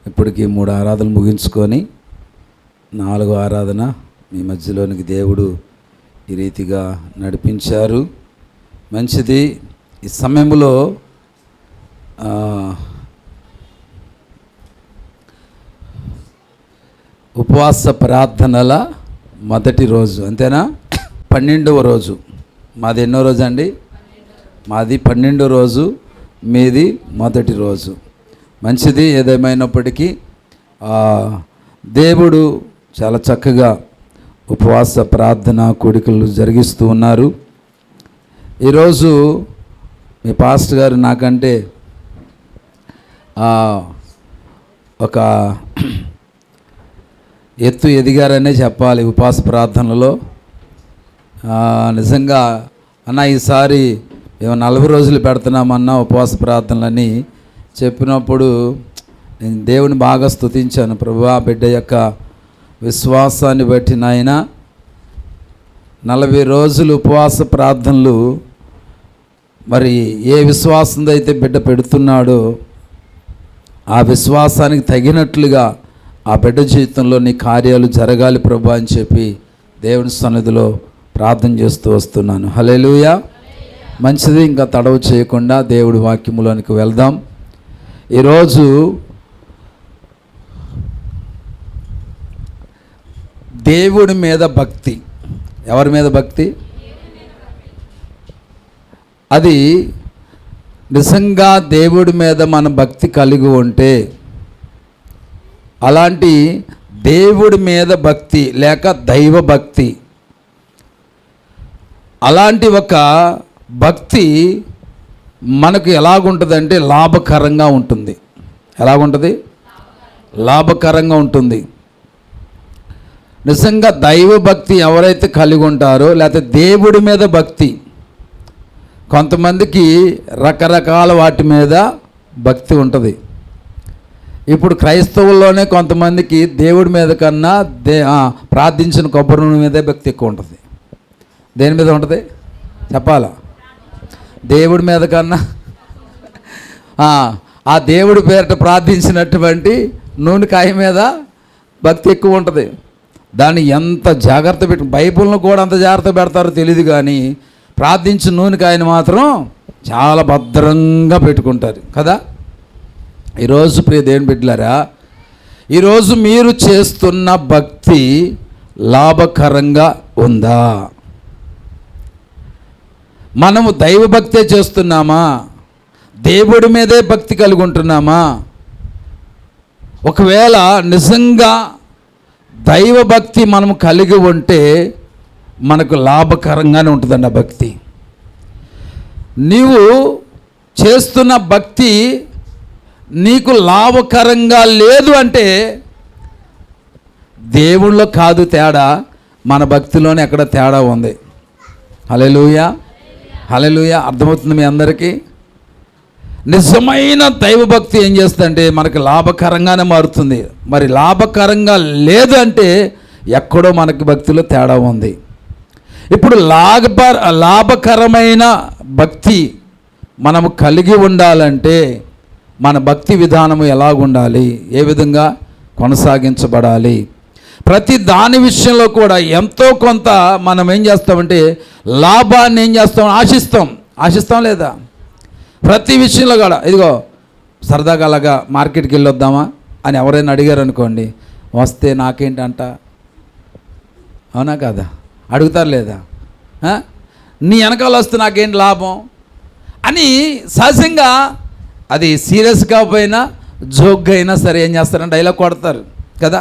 ఇప్పటికీ 3 ఆరాధనలు ముగించుకొని 4వ ఆరాధన మీ మధ్యలోనికి దేవుడు ఈ రీతిగా నడిపించారు. మంచిది. ఈ సమయంలో ఉపవాస ప్రార్థనల మొదటి రోజు, అంతేనా? 12వ రోజు. మాది ఎన్నో రోజు అండి? మాది 12వ రోజు, మీది మొదటి రోజు. మంచిది. ఏదేమైనప్పటికీ దేవుడు చాలా చక్కగా ఉపవాస ప్రార్థన కూడికలు జరిగిస్తూ ఉన్నారు. ఈరోజు మీ పాస్టర్ గారు నాకంటే ఒక ఎత్తు ఎదిగారనే చెప్పాలి ఉపవాస ప్రార్థనలో. నిజంగా అన్న ఈసారి మేము 40 రోజులు పెడుతున్నామన్నా ఉపవాస ప్రార్థనలని చెప్పినప్పుడు నేను దేవుని బాగా స్తుతించాను. ప్రభువా, బిడ్డ యొక్క విశ్వాసాన్ని బట్టి నాయన 40 రోజులు ఉపవాస ప్రార్థనలు, మరి ఏ విశ్వాసంతో అయితే బిడ్డ పెడుతున్నాడో ఆ విశ్వాసానికి తగినట్లుగా ఆ బిడ్డ జీవితంలో నీ కార్యాలు జరగాలి ప్రభు అని చెప్పి దేవుని సన్నిధిలో ప్రార్థన చేస్తూ వస్తున్నాను. హల్లెలూయా. మంచిది. ఇంకా తడవు చేయకుండా దేవుడి వాక్యములోనికి వెళ్దాం. ఈరోజు దేవుడి మీద భక్తి. ఎవరి మీద భక్తి? అది నిజంగా దేవుడి మీద మన భక్తి కలిగి ఉంటే, అలాంటి దేవుడి మీద భక్తి లేక దైవ భక్తి, అలాంటి ఒక భక్తి మనకు ఎలాగుంటుందంటే లాభకరంగా ఉంటుంది. ఎలాగుంటుంది? లాభకరంగా ఉంటుంది. నిజంగా దైవ భక్తి ఎవరైతే కలిగి ఉంటారో, లేకపోతే దేవుడి మీద భక్తి, కొంతమందికి రకరకాల వాటి మీద భక్తి ఉంటుంది. ఇప్పుడు క్రైస్తవుల్లోనే కొంతమందికి దేవుడి మీద కన్నా ప్రార్థించిన కొబ్బరి నూనె మీదే భక్తి ఎక్కువ ఉంటుంది. దేని మీద ఉంటుంది చెప్పాలా? దేవుడి మీద కన్నా ఆ దేవుడి పేరిట ప్రార్థించినటువంటి నూనెకాయ మీద భక్తి ఎక్కువ ఉంటుంది. దాన్ని ఎంత జాగ్రత్త పెట్టి, బైబిల్ను కూడా అంత జాగ్రత్త పెడతారో తెలియదు, కానీ ప్రార్థించిన నూనెకాయని మాత్రం చాలా భద్రంగా పెట్టుకుంటారు కదా. ఈరోజు ప్రియ దేవుని బిడ్డలారా, ఈరోజు మీరు చేస్తున్న భక్తి లాభకరంగా ఉందా? మనము దైవభక్తే చేస్తున్నామా? దేవుడి మీదే భక్తి కలిగి ఉంటున్నామా? ఒకవేళ నిజంగా దైవభక్తి మనము కలిగి ఉంటే మనకు లాభకరంగానే ఉంటుందండి ఆ భక్తి. నీవు చేస్తున్న భక్తి నీకు లాభకరంగా లేదు అంటే దేవుళ్ళో కాదు తేడా, మన భక్తిలోనే ఎక్కడ తేడా ఉంది. హల్లెలూయా, హల్లెలూయా. అర్థమవుతుంది మీ అందరికీ? నిజమైన దైవభక్తి ఏం చేస్తుందంటే మనకి లాభకరంగానే మారుతుంది. మరి లాభకరంగా లేదు అంటే ఎక్కడో మనకి భక్తిలో తేడా ఉంది. ఇప్పుడు లాభకరమైన భక్తి మనము కలిగి ఉండాలంటే మన భక్తి విధానము ఎలాగుండాలి, ఏ విధంగా కొనసాగించబడాలి? ప్రతి దాని విషయంలో కూడా ఎంతో కొంత మనం ఏం చేస్తామంటే లాభాన్ని ఏం చేస్తాం? ఆశిస్తాం లేదా? ప్రతి విషయంలో కూడా ఇదిగో సరదాగా అలాగా మార్కెట్కి వెళ్ళొద్దామా అని ఎవరైనా అడిగారు అనుకోండి, వస్తే నాకేంటంట, అవునా కాదా? అడుగుతారు లేదా? నీ వెనకాల వస్తే నాకేంటి లాభం అని సహజంగా, అది సీరియస్ కాకపోయినా జోక్గా అయినా సరే ఏం చేస్తారంటే డైలాగ్ కొడతారు కదా.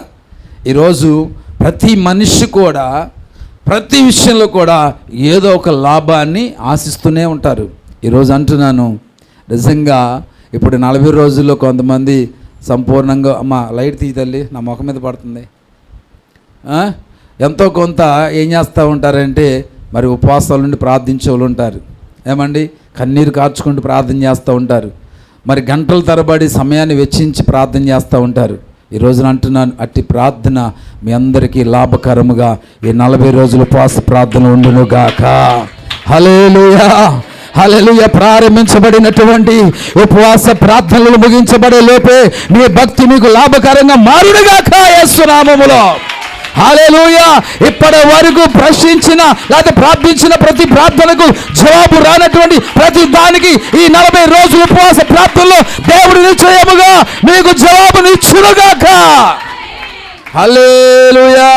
ఈరోజు ప్రతి మనిషి కూడా ప్రతి విషయంలో కూడా ఏదో ఒక లాభాన్ని ఆశిస్తూనే ఉంటారు. ఈరోజు అంటున్నాను, నిజంగా ఇప్పుడు 40 రోజుల్లో కొంతమంది సంపూర్ణంగా, అమ్మ లైట్ తీయి తల్లి, నా ముఖం మీద పడుతుంది, ఎంతో కొంత ఏం చేస్తూ ఉంటారంటే మరి ఉపవాసాల నుండి ప్రార్థించే వాళ్ళు ఉంటారు. ఏమండి, కన్నీరు కార్చుకుంటూ ప్రార్థన చేస్తూ ఉంటారు. మరి గంటల తరబడి సమయాన్ని వెచ్చించి ప్రార్థన చేస్తూ ఉంటారు. ఈ రోజున అంటున్నాను, అట్టి ప్రార్థన మీ అందరికీ లాభకరముగా ఈ 40 రోజుల ఉపవాస ప్రార్థన ఉండును గాక. హల్లెలూయా, హల్లెలూయా. ప్రారంభించబడినటువంటి ఉపవాస ప్రార్థనలు ముగించబడే లోపే మీ భక్తి మీకు లాభకరంగా మారునుగాక యేసు నామములో. హల్లెలూయా. ఇప్పటి వరకు ప్రశ్నించిన లేదా ప్రార్థించిన ప్రతి ప్రార్థనకు జవాబు రానటువంటి ప్రతి దానికి ఈ 40 రోజుల ఉపవాస ప్రార్థనలో దేవుడు నిశ్చయముగా మీకు జవాబునిచ్చునుగాక. హల్లెలూయా,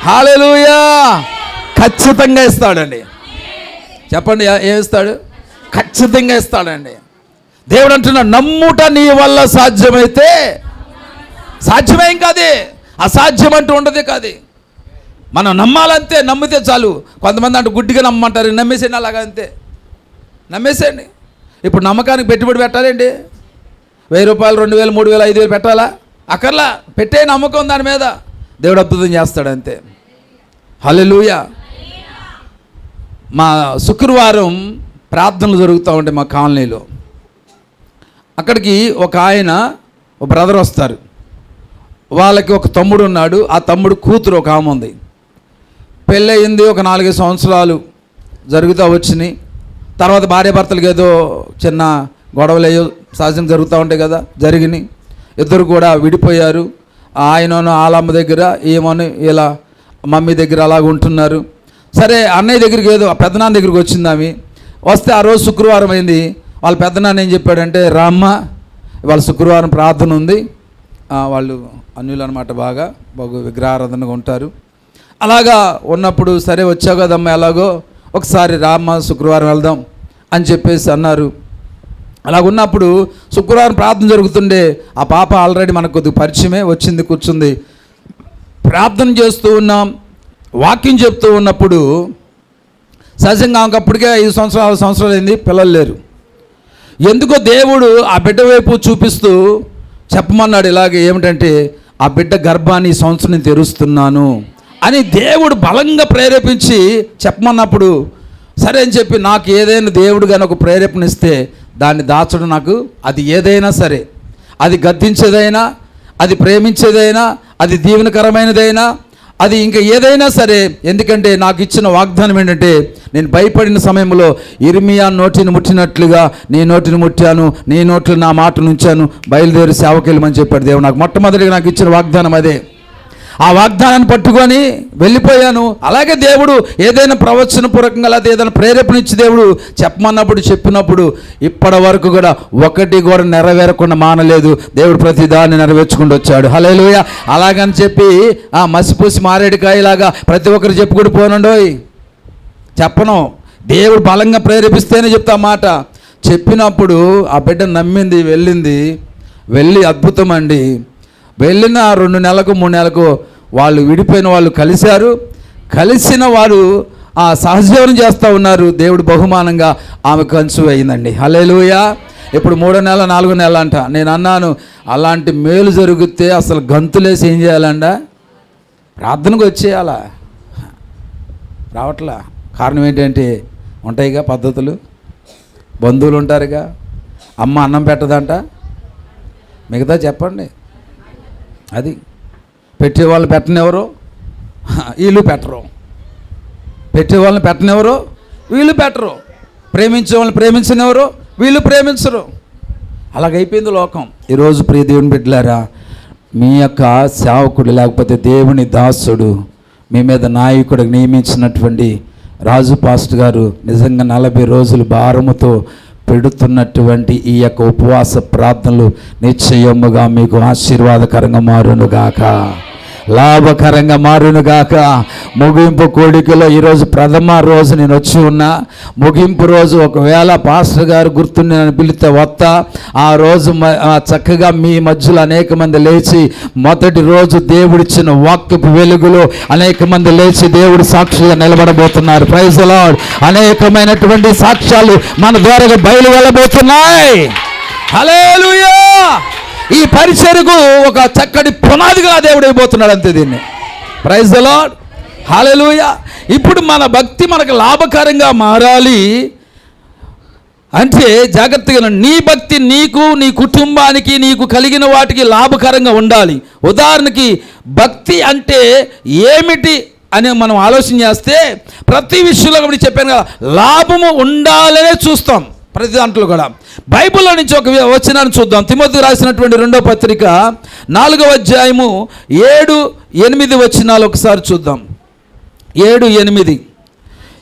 హల్లెలూయా. ఖచ్చితంగా ఇస్తాడండి. చెప్పండి, ఏమిస్తాడు? ఖచ్చితంగా ఇస్తాడండి. దేవుడు అంటున్నాడు, నమ్ముట నీ వల్ల సాధ్యమైతే. సాధ్యమేం కాదు, అసాధ్యం అంటూ ఉండదు కాదు. మనం నమ్మాలంతే, నమ్మితే చాలు. కొంతమంది అంటే గుడ్డిగా నమ్మంటారు, నమ్మేసేయండి, అలాగా అంతే నమ్మేసేయండి. ఇప్పుడు నమ్మకానికి పెట్టుబడి పెట్టాలండి. 1000 రూపాయలు, 2000, 3000, 5000 పెట్టాలా? అక్కర్లా. పెట్టే నమ్మకం దాని మీద, దేవుడు అద్భుతం చేస్తాడు అంతే. హల్లెలూయా. మా శుక్రవారం ప్రార్థనలు జరుగుతూ ఉంటాయి మా కాలనీలో. అక్కడికి ఒక బ్రదర్ వస్తారు. వాళ్ళకి ఒక తమ్ముడు ఉన్నాడు. ఆ తమ్ముడు కూతురు ఒక ఆమె ఉంది. పెళ్ళయింది, ఒక 4-5 సంవత్సరాలు జరుగుతూ వచ్చినాయి. తర్వాత భార్యాభర్తలకు ఏదో చిన్న గొడవలు అయ్యో సహజంగా జరుగుతూ ఉంటాయి కదా, జరిగినాయి. ఇద్దరు కూడా విడిపోయారు. ఆయనను ఆలమ్మ దగ్గర, ఏమని ఇలా మమ్మీ దగ్గర అలాగ ఉంటున్నారు. సరే, అన్నయ్య దగ్గరికి ఏదో పెద్దనాన్న దగ్గరికి వచ్చింది ఆమె. వస్తే ఆ రోజు శుక్రవారం అయింది. వాళ్ళ పెద్దనాన్న ఏం చెప్పాడంటే, రామ్మ ఇవాళ శుక్రవారం ప్రార్థన ఉంది. వాళ్ళు అన్యులు అనమాట, బాగా విగ్రహారాధనగా ఉంటారు. అలాగా ఉన్నప్పుడు సరే వచ్చావు కదమ్మా, ఎలాగో ఒకసారి రామ్మ శుక్రవారం వెళ్దాం అని చెప్పేసి అన్నారు. అలాగున్నప్పుడు శుక్రవారం ప్రార్థన జరుగుతుండే ఆ పాప ఆల్రెడీ మనకు కొద్దిగా పరిచయమే, వచ్చింది, కూర్చుంది. ప్రార్థన చేస్తూ ఉన్నాం, వాక్యం చెప్తూ ఉన్నప్పుడు సహజంగా అప్పటికే 5 సంవత్సరాలు 6 సంవత్సరాలు అయింది, పిల్లలు లేరు. ఎందుకో దేవుడు ఆ బిడ్డ వైపు చూపిస్తూ చెప్పమన్నాడు. ఇలాగే ఏమిటంటే, ఆ బిడ్డ గర్భాన్ని ఈ సంవత్సరం నేను తెరుస్తున్నాను అని దేవుడు బలంగా ప్రేరేపించి చెప్పమన్నప్పుడు సరే అని చెప్పి, నాకు ఏదైనా దేవుడు కానీ ఒక ప్రేరేపణ ఇస్తే దాన్ని దాచడం నాకు, అది ఏదైనా సరే, అది గద్దించేదైనా, అది ప్రేమించేదైనా, అది దీవెనకరమైనదైనా, అది ఇంకా ఏదైనా సరే. ఎందుకంటే నాకు ఇచ్చిన వాగ్దానం ఏంటంటే, నేను భయపడిన సమయంలో ఇర్మియా నోటిని ముట్టినట్లుగా నీ నోటిని ముట్టాను, నీ నోట్లు నా మాటను ఉంచాను, బయలుదేరి సేవకెళ్ళమని చెప్పాడు దేవుడు. నాకు మొట్టమొదటిగా నాకు ఇచ్చిన వాగ్దానం అదే. ఆ వాగ్దానాన్ని పట్టుకొని వెళ్ళిపోయాను. అలాగే దేవుడు ఏదైనా ప్రవచనపూర్వకంగా లేదా ఏదైనా ప్రేరేపణ ఇచ్చి దేవుడు చెప్పమన్నప్పుడు చెప్పినప్పుడు ఇప్పటి వరకు కూడా ఒకటి కూడా నెరవేరకుండా మానలేదు. దేవుడు ప్రతి దాన్ని నెరవేర్చుకుంటూ వచ్చాడు. హల్లెలూయా. అలాగని చెప్పి మసిపూసి మారేడుకాయలాగా ప్రతి ఒక్కరు చెప్పుకుంటూ పోనండోయ్, చెప్పను. దేవుడు బలంగా ప్రేరేపిస్తేనే చెప్తా మాట. చెప్పినప్పుడు ఆ బిడ్డ నమ్మింది, వెళ్ళి అద్భుతం అండి. వెళ్ళిన 2 నెలలకు 3 నెలలకు వాళ్ళు విడిపోయిన వాళ్ళు కలిసిన వారు సహజీవనం చేస్తూ ఉన్నారు. దేవుడు బహుమానంగా ఆమె కన్సీవ్ అయిందండి. హల్లెలూయా. ఇప్పుడు 3వ నెల 4వ నెల అంట. నేను అన్నాను, అలాంటి మేలు జరిగితే అసలు గంతులేసి ఏం చేయాలంట? ప్రార్థనకు వచ్చేయాలా? రావట్లా. కారణం ఏంటంటే, ఉంటాయిగా పద్ధతులు, బంధువులు ఉంటారుగా. అమ్మ అన్నం పెట్టదంట, మిగతా చెప్పండి. అది పెట్టేవాళ్ళని పెట్టనివ్వరు, వీళ్ళు పెట్టరు. పెట్టేవాళ్ళని పెట్టనివ్వరు, వీళ్ళు పెట్టరు. ప్రేమించే వాళ్ళని ప్రేమించనివ్వరు, వీళ్ళు ప్రేమించరు. అలాగైపోయింది లోకం. ఈరోజు ప్రియ దేవుని బిడ్డలారా, మీ యొక్క సేవకుడు లేకపోతే దేవుని దాసుడు, మీ మీద నాయకుడు నియమించినటువంటి రాజు పాస్టర్ గారు నిజంగా 40 రోజులు భారముతో పెడుతున్నటువంటి ఈ యొక్క ఉపవాస ప్రార్థనలు నిశ్చయముగా మీకు ఆశీర్వాదకరంగా మారునుగాక, లాభకరంగా మారునుగాక. ముగింపు కోడికలో ఈరోజు ప్రథమ రోజు నేను వచ్చి ఉన్నా. ముగింపు రోజు ఒకవేళ పాస్టర్ గారు గుర్తుని నన్ను పిలిస్తే వస్తా. ఆ రోజు చక్కగా మీ మధ్యలో అనేక మంది లేచి, మొదటి రోజు దేవుడిచ్చిన వాక్యపు వెలుగులో అనేక మంది లేచి దేవుడు సాక్షిగా నిలబడబోతున్నారు. Praise the lord. అనేకమైనటువంటి సాక్ష్యాలు మన ద్వారా బయలు వెళ్ళబోతున్నాయి. హల్లెలూయా. ఈ పరిచర్యకు ఒక చక్కటి పునాదిగా దేవుడు అయిపోతున్నాడు అంతే. దీన్ని ప్రైజ్ ది లార్డ్. హల్లెలూయా. ఇప్పుడు మన భక్తి మనకు లాభకరంగా మారాలి అంటే జాగ్రత్తగా నీ భక్తి నీకు, నీ కుటుంబానికి, నీకు కలిగిన వాటికి లాభకరంగా ఉండాలి. ఉదాహరణకి భక్తి అంటే ఏమిటి అనే మనం ఆలోచన చేస్తే ప్రతి విషయంలో కూడా చెప్పాను కదా, లాభము ఉండాలనే చూస్తాం ప్రతి దాంట్లో కూడా. బైబిల్లో నుంచి ఒక వచనాన్ని చూద్దాం. తిమోతికి రాసినటువంటి 2వ పత్రిక 4వ అధ్యాయము 7-8 వచనాలు ఒకసారి చూద్దాం. 7-8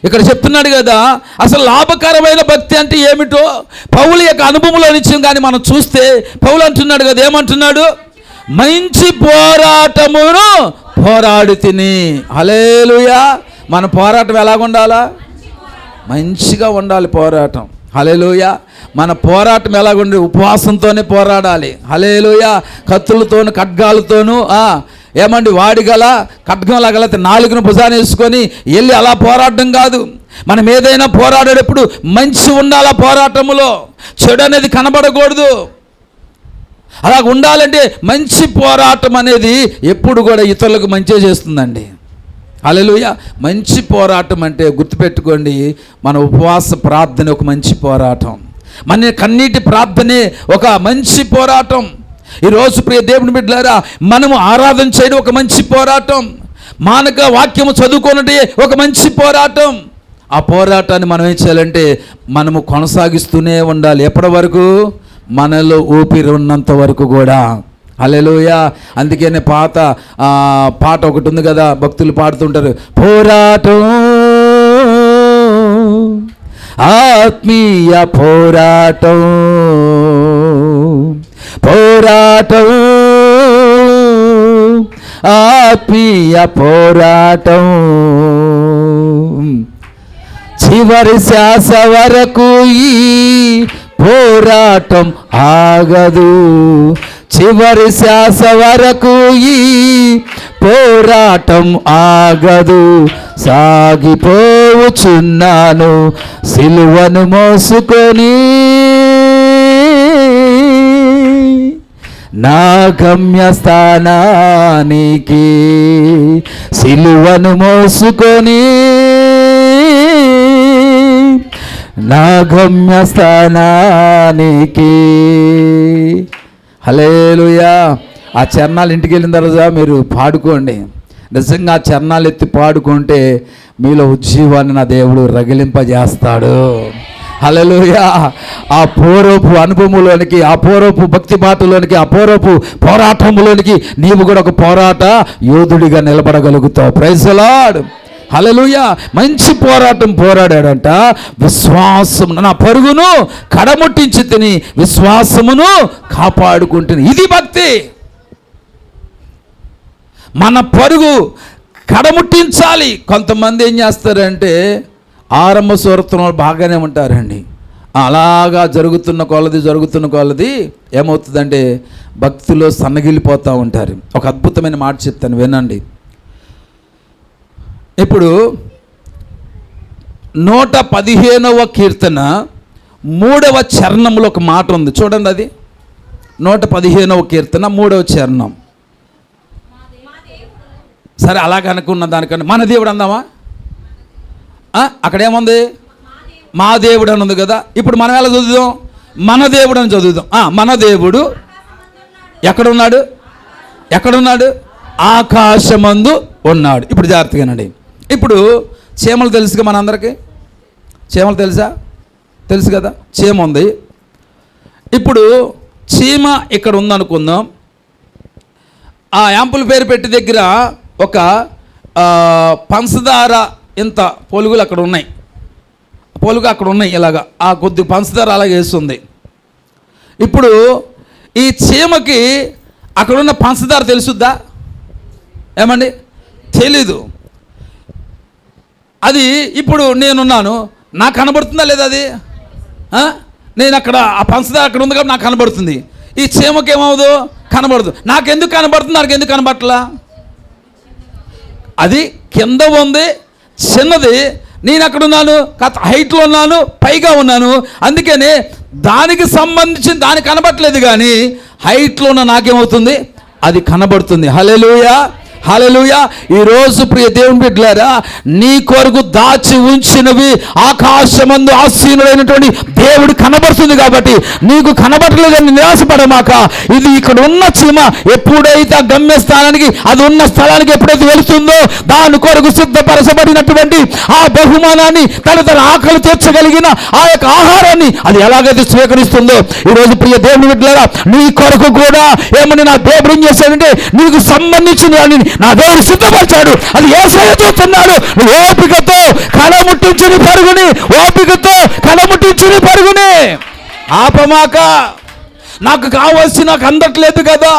ఇక్కడ చెప్తున్నాడు కదా, అసలు లాభకరమైన భక్తి అంటే ఏమిటో పౌలు యొక్క అనుభవంలో నుంచి కానీ మనం చూస్తే పౌలు అంటున్నాడు కదా, ఏమంటున్నాడు? మంచి పోరాటమును పోరాడి తిని. హల్లెలూయా. మన పోరాటం ఎలాగుండాలా? మంచిగా ఉండాలి పోరాటం. హల్లెలూయా. మన పోరాటం ఎలాగుండి? ఉపవాసంతోనే పోరాడాలి. హల్లెలూయా. కత్తులతోనూ ఖడ్గాలతోనూ ఏమండి వాడిగల ఖడ్గం లాగల నాలుగును భుజాన్ని వేసుకొని వెళ్ళి అలా పోరాడడం కాదు. మనం ఏదైనా పోరాడేటప్పుడు మంచి ఉండాలా, పోరాటములో చెడు అనేది కనబడకూడదు. అలా ఉండాలంటే మంచి పోరాటం అనేది ఎప్పుడు కూడా ఇతరులకు మంచి చేస్తుందండి. హల్లెలూయా. మంచి పోరాటం అంటే గుర్తుపెట్టుకోండి, మన ఉపవాస ప్రార్థన ఒక మంచి పోరాటం, మన కన్నీటి ప్రార్థనే ఒక మంచి పోరాటం. ఈరోజు ప్రియ దేవుని బిడ్డలారా, మనము ఆరాధన చేయడం ఒక మంచి పోరాటం, మానక వాక్యము చదువుకోనంటే ఒక మంచి పోరాటం. ఆ పోరాటాన్ని మనం ఏం చేయాలంటే మనము కొనసాగిస్తూనే ఉండాలి. ఎప్పటి వరకు? మనలో ఊపిరి ఉన్నంత వరకు కూడా. హల్లెలూయా. అందుకనే పాట ఒకటి ఉంది కదా, భక్తులు పాడుతుంటారు, పోరాటం ఆత్మీయ పోరాటం, పోరాటం ఆత్మీయ పోరాటం, చివరి శ్వాస వరకు ఈ పోరాటం ఆగదు, చివరి శ్వాస వరకు ఈ పోరాటం ఆగదు, సాగిపోవుచున్నాను సిలువను మోసుకొని, నా గమ్యస్థానానికి సిలువను మోసుకొని, నా గమ్యస్థానానికి. హల్లెలూయా. ఆ చరణాలు ఇంటికి వెళ్ళిన తర్వాత మీరు పాడుకోండి. నిజంగా ఆ చరణాలు ఎత్తి పాడుకుంటే మీలో ఉజ్జీవాన్ని నా దేవుడు రగిలింపజేస్తాడు. హల్లెలూయా. ఆ పూర్వపు అనుభవంలోనికి, ఆ పూర్వపు భక్తి బాటలోనికి, ఆ పూర్వపు పోరాటంలోనికి నీవు కూడా ఒక పోరాట యోధుడిగా నిలబడగలుగుతావు. Praise the lord. హల్లెలూయా. మంచి పోరాటం పోరాడాడంట. విశ్వాసము నా పరుగును కడముట్టించి తిని విశ్వాసమును కాపాడుకుంటుని. ఇది భక్తి. మన పరుగు కడముట్టించాలి. కొంతమంది ఏం చేస్తారంటే ఆరంభ సూరత్వం బాగానే ఉంటారండి, అలాగా జరుగుతున్న కొలది ఏమవుతుందంటే భక్తిలో సన్నగిలిపోతూ ఉంటారు. ఒక అద్భుతమైన మాట చెప్తాను వినండి. ఇప్పుడు 115వ కీర్తన 3వ చరణంలో ఒక మాట ఉంది చూడండి. అది 115వ కీర్తన 3వ చరణం. సరే అలాగ అనుకున్న దానికన్నా మన దేవుడు అందామా? అక్కడేముంది? మా దేవుడు అని ఉంది కదా. ఇప్పుడు మనం ఎలా చదువుదాం? మన దేవుడు అని చదువుదాం. మన దేవుడు ఎక్కడున్నాడు? ఎక్కడున్నాడు? ఆకాశమందు ఉన్నాడు. ఇప్పుడు జాగ్రత్తగానండి. ఇప్పుడు చీమలు తెలుసుగా మనందరికీ. చీమలు తెలుసు కదా, చీమ ఉంది. ఇప్పుడు చీమ ఇక్కడ ఉందనుకుందాం. ఆ యాంపుల్ పేరు పెట్టి దగ్గర ఒక పంచదార ఇంత పొలుగులు అక్కడ ఉన్నాయి, ఇలాగా ఆ కొద్ది పంచదార అలాగే వేస్తుంది. ఇప్పుడు ఈ చీమకి అక్కడున్న పంచదార తెలుసుద్దా? ఏమండి? తెలీదు. అది ఇప్పుడు నేనున్నాను, నాకు కనబడుతుందా లేదా? అది నేను అక్కడ ఆ పంచదార అక్కడ ఉంది కాబట్టి నాకు కనబడుతుంది. ఈ చీమకి ఏమవుదు? కనబడదు. నాకెందుకు కనబడుతుంది? నాకు ఎందుకు కనబడట్లా? అది కింద ఉంది, చిన్నది. నేను అక్కడ ఉన్నాను, హైట్లో ఉన్నాను, పైగా ఉన్నాను. అందుకని దానికి సంబంధించిన దానికి కనబడట్లేదు, కానీ హైట్లో ఉన్న నాకేమవుతుంది? అది కనబడుతుంది. హల్లెలూయా. హల్లెలూయా. ఈరోజు ప్రియ దేవుని బిడ్డలారా, నీ కొరకు దాచి ఉంచినవి ఆకాశమందు ఆసీనుడైనటువంటి దేవుడు కనబడుతుంది కాబట్టి నీకు కనబడలేదని నిరాశపడమాక. ఇది ఇక్కడ ఉన్న చీమ ఎప్పుడైతే ఆ గమ్యస్థానానికి, అది ఉన్న స్థలానికి ఎప్పుడైతే వెళుతుందో దాని కొరకు సిద్ధపరచబడినటువంటి ఆ బహుమానాన్ని, తన ఆకలి తీర్చగలిగిన ఆ యొక్క ఆహారాన్ని అది ఎలాగైతే స్వీకరిస్తుందో, ఈరోజు ప్రియ దేవుని బిడ్డలారా, నీ కొరకు కూడా ఏమని నా దేవుడు ఏం చేశాడంటే నీకు సంబంధించిన దాన్ని నా దేవుడు సిద్ధపరిచాడు. అది యేసయ్య చూస్తున్నాడు. నువ్వు ఓపికతో కలముట్టించుని పరుగుని, ఓపికతో కలముట్టించుని పరుగుని ఆపమాక. నాకు కావాల్సి నాకు అందట్లేదు కదా,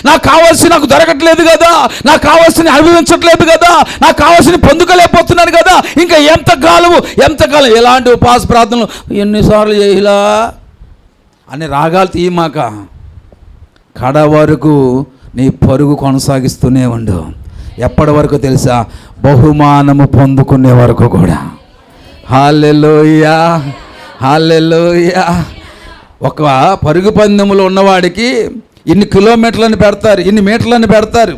నాకు కావాల్సి నాకు దొరకట్లేదు కదా, నాకు కావాల్సిన అనుభవించట్లేదు కదా, నాకు కావాల్సిన పొందుకోలేకపోతున్నాను కదా, ఇంకా ఎంతకాలం ఎలాంటి ఉపవాస ప్రార్థనలు ఎన్నిసార్లు చేయాలా అని రాగాలు తీయమాక. కడ వరకు నీ పరుగు కొనసాగిస్తూనే ఉండు. ఎప్పటి వరకు తెలుసా? బహుమానము పొందుకునే వరకు కూడా. హల్లెలూయా, హల్లెలూయా. ఒక పరుగు పందెములో ఉన్నవాడికి ఇన్ని కిలోమీటర్లను పెడతారు, ఇన్ని మీటర్లను పెడతారు,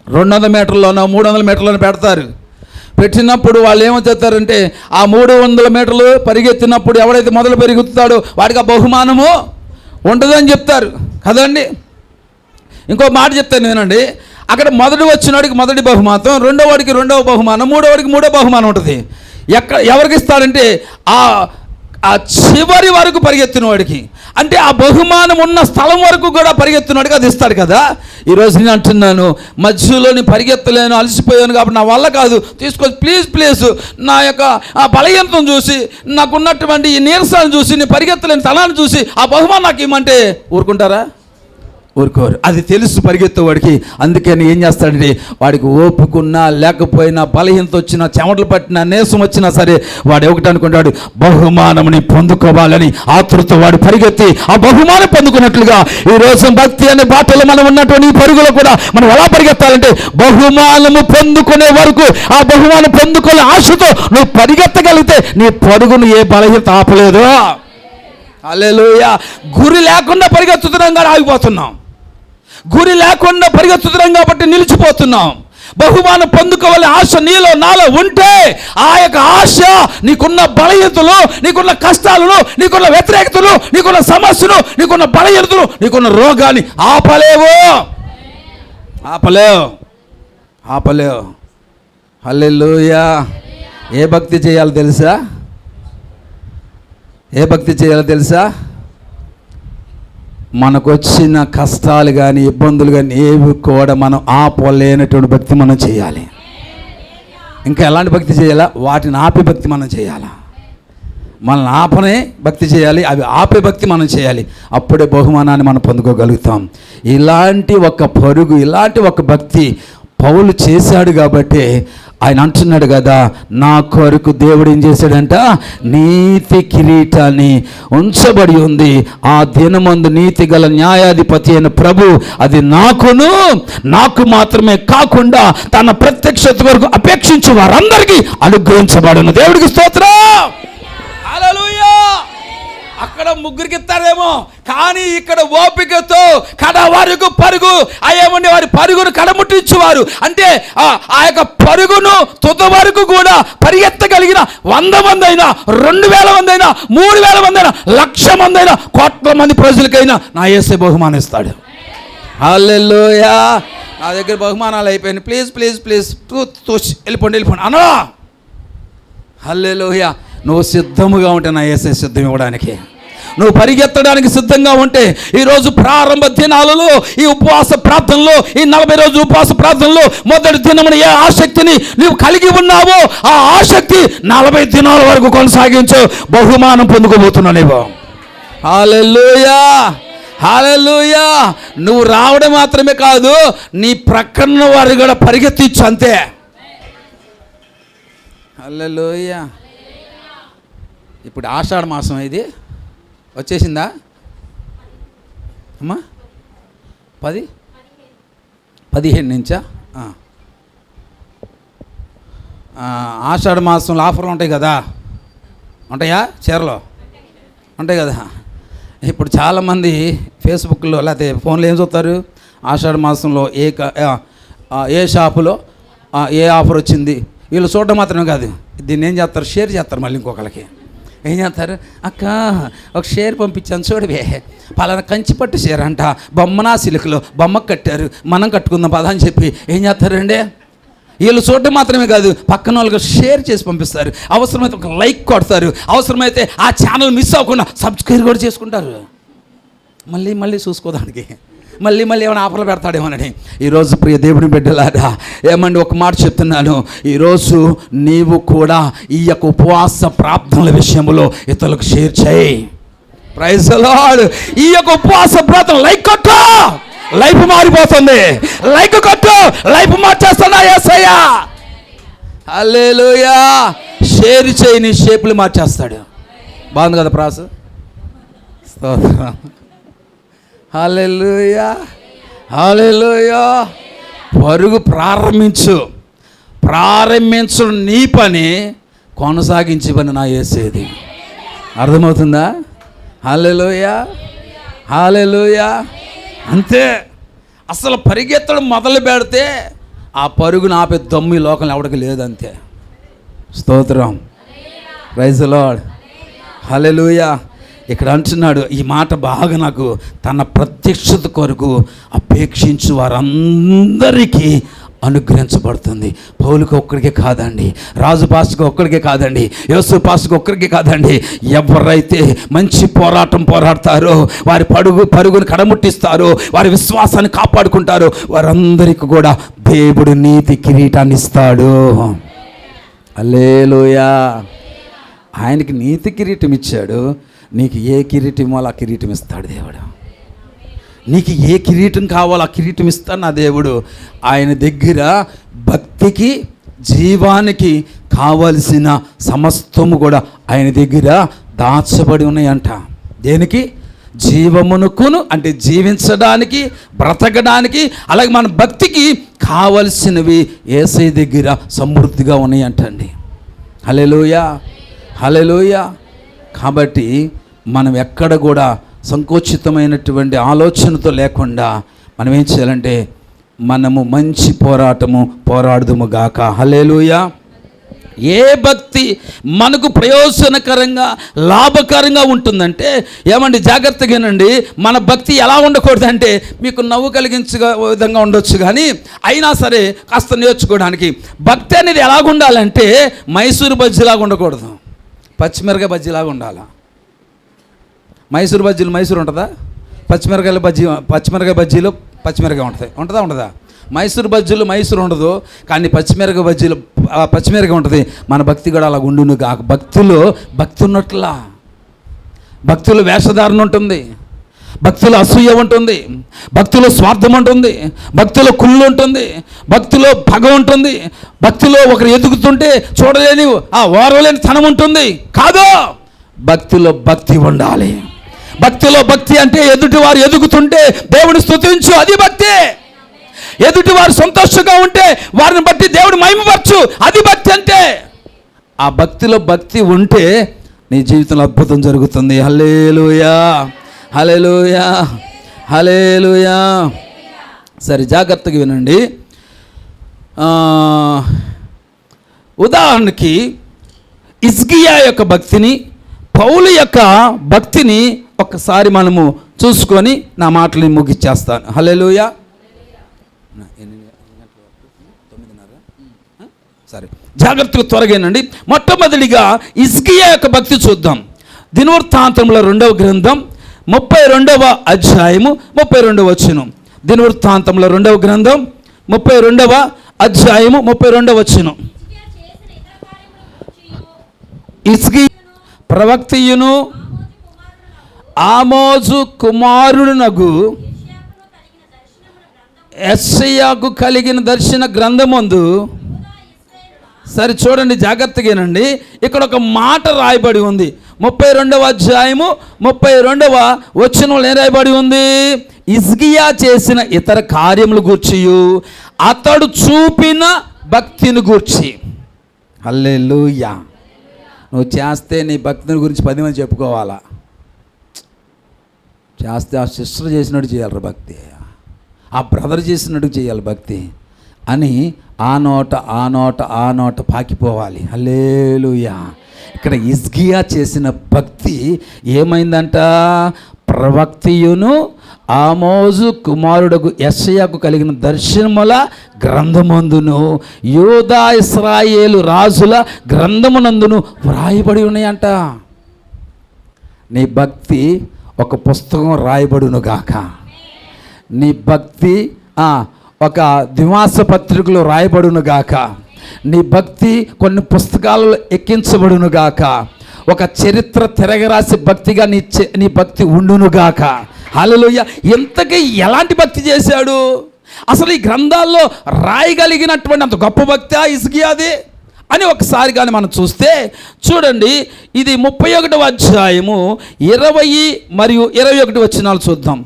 200 మీటర్లోనో 300 మీటర్లను పెడతారు. పెట్టినప్పుడు వాళ్ళు ఏమో చేస్తారంటే ఆ 300 మీటర్లు పరిగెత్తినప్పుడు ఎవడైతే మొదలు పెరుగుతాడో వాడికి ఆ బహుమానము ఉంటుందని చెప్తారు కదండి. ఇంకో మాట చెప్తాను వినండి. అక్కడ మొదటి వచ్చినవాడికి మొదటి బహుమానం, రెండో వాడికి రెండవ బహుమానం, మూడో వాడికి మూడో బహుమానం ఉంటుంది. ఎవరికి ఇస్తారంటే ఆ చివరి వరకు పరిగెత్తిన వాడికి, అంటే ఆ బహుమానం ఉన్న స్థలం వరకు కూడా పరిగెత్తిన వాడికి అది ఇస్తాడు కదా. ఈరోజు నేను అంటున్నాను, మధ్యలోని పరిగెత్తలేను, అలసిపోయాను కాబట్టి నా వల్ల కాదు, తీసుకొని ప్లీజ్ నా యొక్క ఆ బలహీనతను చూసి, నాకున్నటువంటి ఈ నీరసాన్ని చూసి, నేను పరిగెత్తలేని స్థలాన్ని చూసి ఆ బహుమానం నాకు ఇవ్వమంటే ఊరుకుంటారా? ఊరుకోరు. అది తెలుసు పరిగెత్తేవాడికి. అందుకని ఏం చేస్తాడంటే వాడికి ఓపుకున్నా లేకపోయినా, బలహీనత వచ్చినా, చెమటలు పట్టినా, నీరసం వచ్చినా సరే వాడు ఒకటి అనుకుంటాడు, బహుమానముని పొందుకోవాలని ఆతృత వాడు పరిగెత్తి ఆ బహుమానం పొందుకున్నట్లుగా ఈరోజు భక్తి అనే బాటలో మనం ఉన్నటువంటి పరుగులో కూడా మనం ఎలా పరిగెత్తాలంటే బహుమానము పొందుకునే వరకు, ఆ బహుమానం పొందుకునే ఆశతో నువ్వు పరిగెత్తగలిగితే నీ పరుగును ఏ బలహీనత ఆపలేదు. హల్లెలూయా. గురి లేకుండా పరిగెత్తుతున్నాం కానీ ఆగిపోతున్నాం, గురి లేకుండా పరిగెత్తుతున్నాం కాబట్టి నిలిచిపోతున్నాం. బహుమానం పొందుకోవాలి ఆశ నీలో నాలో ఉంటే ఆ యొక్క ఆశ నీకున్న బలహీనతలు, నీకున్న కష్టాలను, నీకున్న వ్యతిరేకతలు, నీకున్న సమస్యను, నీకున్న బలహీనతలు, నీకున్న రోగాన్ని ఆపలేవు. హల్లెలూయా. ఏ భక్తి చేయాలో తెలుసా? మనకు వచ్చిన కష్టాలు కానీ ఇబ్బందులు కానీ ఏవి కూడా మనం ఆపలేనటువంటి భక్తి మనం చేయాలి. ఇంకా ఎలాంటి భక్తి చేయాలా? వాటిని ఆపే భక్తి మనం చేయాలా? మనల్ని ఆపనే భక్తి చేయాలి, అవి ఆపే భక్తి మనం చేయాలి. అప్పుడే బహుమానాన్ని మనం పొందుకోగలుగుతాం. ఇలాంటి ఒక పరుగు, ఇలాంటి ఒక భక్తి పౌలు చేశాడు కాబట్టి ఆయన అంటున్నాడు కదా, నా కొరకు దేవుడు ఏం చేశాడంట? నీతి కిరీటాన్ని ఉంచబడి ఉంది. ఆ దినమందు నీతి గల న్యాయాధిపతి అయిన ప్రభు అది నాకు మాత్రమే కాకుండా తన ప్రత్యక్షత వరకు అపేక్షించు వారందరికీ అనుగ్రహించబడును. దేవుడికి స్తోత్రం. హల్లెలూయా. అక్కడ ముగ్గురికి ఇస్తారేమో, కానీ ఇక్కడ ఓపికతో కడ వరకు పరుగు అయ్యేమండి, వారి పరుగును కడముట్టించేవారు. అంటే ఆ యొక్క పరుగును తుద వరకు కూడా పరిగెత్తగలిగిన 100 మంది అయినా, 2000 మంది అయినా, 3000 మంది అయినా, 1,00,000 మంది అయినా, కోట్ల మంది ప్రజలకైనా నా యేసే బహుమానం ఇస్తాడు. హల్లెలూయా. నా దగ్గర బహుమానాలు అయిపోయినాయి, ప్లీజ్ వెళ్ళిపోండి అన్నా. హల్లెలూయా. నువ్వు సిద్ధముగా ఉంటే నా యేసే సిద్ధం ఇవ్వడానికి, నువ్వు పరిగెత్తడానికి సిద్ధంగా ఉంటే ఈరోజు ప్రారంభ దినాలలో ఈ ఉపవాస ప్రార్థనలో, ఈ 40 రోజుల ఉపవాస ప్రార్థనలో మొదటి దినమున ఏ ఆసక్తిని నీవు కలిగి ఉన్నావో ఆ ఆసక్తి 40 దినాల వరకు కొనసాగించు. బహుమానం పొందుకోబోతున్నావు. హల్లెలూయా, హల్లెలూయా. నువ్వు రావడం మాత్రమే కాదు, నీ ప్రక్కన వారు కూడా పరిగెత్తించు అంతే. హల్లెలూయా. ఇప్పుడు ఆషాఢ మాసం ఇది వచ్చేసిందా అమ్మా? 15 నుంచా? ఆషాఢ మాసంలో ఆఫర్లు ఉంటాయి కదా, ఉంటాయా? చీరలో ఉంటాయి కదా. ఇప్పుడు చాలామంది ఫేస్బుక్లో లేకపోతే ఫోన్లో ఏం చూస్తారు? ఆషాఢ మాసంలో ఏ షాపులో ఏ ఆఫర్ వచ్చింది, వీళ్ళు చూడడం మాత్రమే కాదు, దీన్ని ఏం చేస్తారు, షేర్ చేస్తారు మళ్ళీ ఇంకొకరికి. ఏం చేస్తారు, అక్క ఒక షేర్ పంపించాను చూడవే, పలానా కంచిపట్టు షేర్ అంట, బొమ్మనా సిలుకులో బొమ్మకు కట్టారు, మనం కట్టుకుందాం పదా అని చెప్పి ఏం చేస్తారండి, వీళ్ళు చూడటం మాత్రమే కాదు పక్కన వాళ్ళకి షేర్ చేసి పంపిస్తారు, అవసరమైతే ఒక లైక్ కొడతారు, అవసరమైతే ఆ ఛానల్ మిస్ అవ్వకుండా సబ్స్క్రైబ్ కూడా చేసుకుంటారు. మళ్ళీ మళ్ళీ చూసుకోదానికి మళ్ళీ ఏమైనా ఆఫర్లు పెడతాడేమోనని. ఈరోజు ప్రియ దేవుని బిడ్డలారా, ఏమండి ఒక మాట చెప్తున్నాను, ఈరోజు నీవు కూడా ఈ యొక్క ఉపవాస ప్రార్థనల విషయంలో ఇతరులకు షేర్ చేయి. Praise the lord. ఈ యొక్క ఉపవాస ప్రార్థన లైక్ కొట్టు, లైఫ్ మారిపోతుంది. లైక్ కొట్టు, లైఫ్ మార్చేస్తున్నా యేసయ్య. హల్లెలూయా. షేర్ చేయి, నీ షేపులు మార్చేస్తాడు. బాగుంది కదా ప్రాసెస్. స్తోత్రం. హల్లెలూయా, హల్లెలూయా. పరుగు ప్రారంభించడం నీ పని, కొనసాగించే పని నా యేసేది. అర్థమవుతుందా? హల్లెలూయా, హల్లెలూయా. అంతే. అసలు పరిగెత్తడం మొదలు పెడితే ఆ పరుగును ఆపే దమ్ము ఈ లోకంలో ఎవడికి లేదంతే. స్తోత్రం. Praise the lord. హల్లెలూయా. ఇక్కడ అంటున్నాడు ఈ మాట బాగా నాకు, తన ప్రత్యక్షత కొరకు అపేక్షించు వారందరికీ అనుగ్రహించబడుతుంది. పౌలుకి ఒక్కడికే కాదండి, రాజు పాస్టర్కి ఒక్కడికే కాదండి, యోసేపు పాస్టర్కి ఒక్కడికే కాదండి. ఎవరైతే మంచి పోరాడతారో, వారి పరుగును కడముట్టిస్తారో, వారి విశ్వాసాన్ని కాపాడుకుంటారో, వారందరికీ కూడా దేవుడు నీతి కిరీటాన్ని ఇస్తాడు. హల్లెలూయా. ఆయనకి నీతి కిరీటం ఇచ్చాడు, నీకు ఏ కిరీటం ఇవ్వాలో ఆ కిరీటం ఇస్తాడు దేవుడు. నీకు ఏ కిరీటం కావాలో ఆ కిరీటం ఇస్తాడు నా దేవుడు. ఆయన దగ్గర భక్తికి జీవానికి కావలసిన సమస్తము కూడా ఆయన దగ్గర దాచబడి ఉన్నాయంట. దేనికి? జీవమునకును, అంటే జీవించడానికి, బ్రతకడానికి, అలాగే మన భక్తికి కావలసినవి యేసయ్య దగ్గర సమృద్ధిగా ఉన్నాయంటండి. హల్లెలూయా, హల్లెలూయా. కాబట్టి మనం ఎక్కడ కూడా సంకోచితమైనటువంటి ఆలోచనతో లేకుండా మనం ఏం చేయాలంటే, మనము మంచి పోరాడుదుము గాక. హల్లెలూయా. ఏ భక్తి మనకు ప్రయోజనకరంగా లాభకరంగా ఉంటుందంటే, ఏమండి జాగ్రత్తగానండి, మన భక్తి ఎలా ఉండకూడదంటే, మీకు నవ్వు కలిగించే విధంగా ఉండొచ్చు కానీ అయినా సరే కాస్త నేర్చుకోవడానికి, భక్తి అనేది ఎలాగుండాలంటే మైసూరు బజ్జీలాగా ఉండకూడదు, పచ్చిమిరకాయ బజ్జీలాగా ఉండాలి. మైసూరు బజ్జీలు మైసూరు ఉంటుందా? పచ్చిమిరకాయ బజ్జీలు పచ్చిమిరకాయ ఉంటుందా? మైసూరు బజ్జీలు మైసూరు ఉండదు, కానీ పచ్చిమిరకాయ బజ్జీలు పచ్చిమిరకాయ ఉంటుంది. మన భక్తి కూడా అలా ఉండును కాక. భక్తిలో భక్తి ఉన్నట్లా, భక్తిలో వేషధారణ ఉంటుంది, భక్తిలో అసూయ ఉంటుంది, భక్తిలో స్వార్థం ఉంటుంది, భక్తిలో కుళ్ళు ఉంటుంది, భక్తిలో పగ ఉంటుంది, భక్తిలో ఒకరు ఎదుగుతుంటే చూడలేని ఓరలేని తనం ఉంటుంది. కాదు, భక్తిలో భక్తి ఉండాలి. భక్తిలో భక్తి అంటే ఎదుటివారు ఎదుగుతుంటే దేవుని స్తుతించు, అది భక్తి. ఎదుటివారు సంతోషంగా ఉంటే వారిని బట్టి దేవుడు మహిమపరచు, అది భక్తి అంటే. ఆ భక్తిలో భక్తి ఉంటే నీ జీవితంలో అద్భుతం జరుగుతుంది. హల్లెలూయా, హల్లెలూయా, హల్లెలూయా. సరే, జాగ్రత్తగా వినండి. ఉదాహరణకి హిజ్కియా యొక్క భక్తిని, పౌలు యొక్క భక్తిని ఒక్కసారి మనము చూసుకొని నా మాటలు ముగిచ్చేస్తాను. హల్లెలూయా. సరే, జాగ్రత్తగా త్వరగానండి. మొట్టమొదటిగా హిజ్కియా యొక్క భక్తి చూద్దాం. దినవృత్తాంతముల 2వ గ్రంథం 32వ అధ్యాయము 32వ వచనం. దినవృత్తాంతముల 2వ గ్రంథం 32వ అధ్యాయము 32వ వచనం. హిజ్కియా ప్రవక్తయును ఆమోజు కుమారుడునగు యెషయాకు కలిగిన దర్శన గ్రంథమందు. సరే చూడండి, జాగ్రత్తగానండి. ఇక్కడ ఒక మాట రాయబడి ఉంది. 32వ అధ్యాయము 32వ వచనంలో ఏం రాయబడి ఉంది? హిజ్కియా చేసిన ఇతర కార్యములు గూర్చి, అతడు చూపిన భక్తిని గూర్చి. హల్లెలూయా. నువ్వు చేస్తే నీ భక్తిని గురించి 10 మంది చెప్పుకోవాలా. చేస్తే ఆ సిస్టర్ చేసినట్టు చేయాలి భక్తి, ఆ బ్రదర్ చేసినట్టు చేయాలి భక్తి, అని ఆ నోట పాకిపోవాలి. హల్లెలూయా. ఇక్కడ హిజ్కియా చేసిన భక్తి ఏమైందంట? ప్రవక్తయును ఆమోజు కుమారుడకు యెషయాకు కలిగిన దర్శనముల గ్రంథమందును యూదా ఇశ్రాయేలు రాజుల గ్రంథమునందును వ్రాయబడి ఉన్నాయంట. నీ భక్తి ఒక పుస్తకం రాయబడును గాక. నీ భక్తి ఒక ద్విమాస పత్రికలో రాయబడును గాక. నీ భక్తి కొన్ని పుస్తకాలలో ఎక్కించబడును గాక. ఒక చరిత్ర తిరగరాసి భక్తిగా నీ భక్తి ఉండునుగాక. హల్లెలూయా. ఇంతకీ ఎలాంటి భక్తి చేశాడు? అసలు ఈ గ్రంథాల్లో రాయగలిగినటువంటి అంత గొప్ప భక్తి హిజ్కియాది అని ఒకసారి కానీ మనం చూస్తే చూడండి, ఇది 31వ అధ్యాయము 20 మరియు 21 వచనాలు చూద్దాం.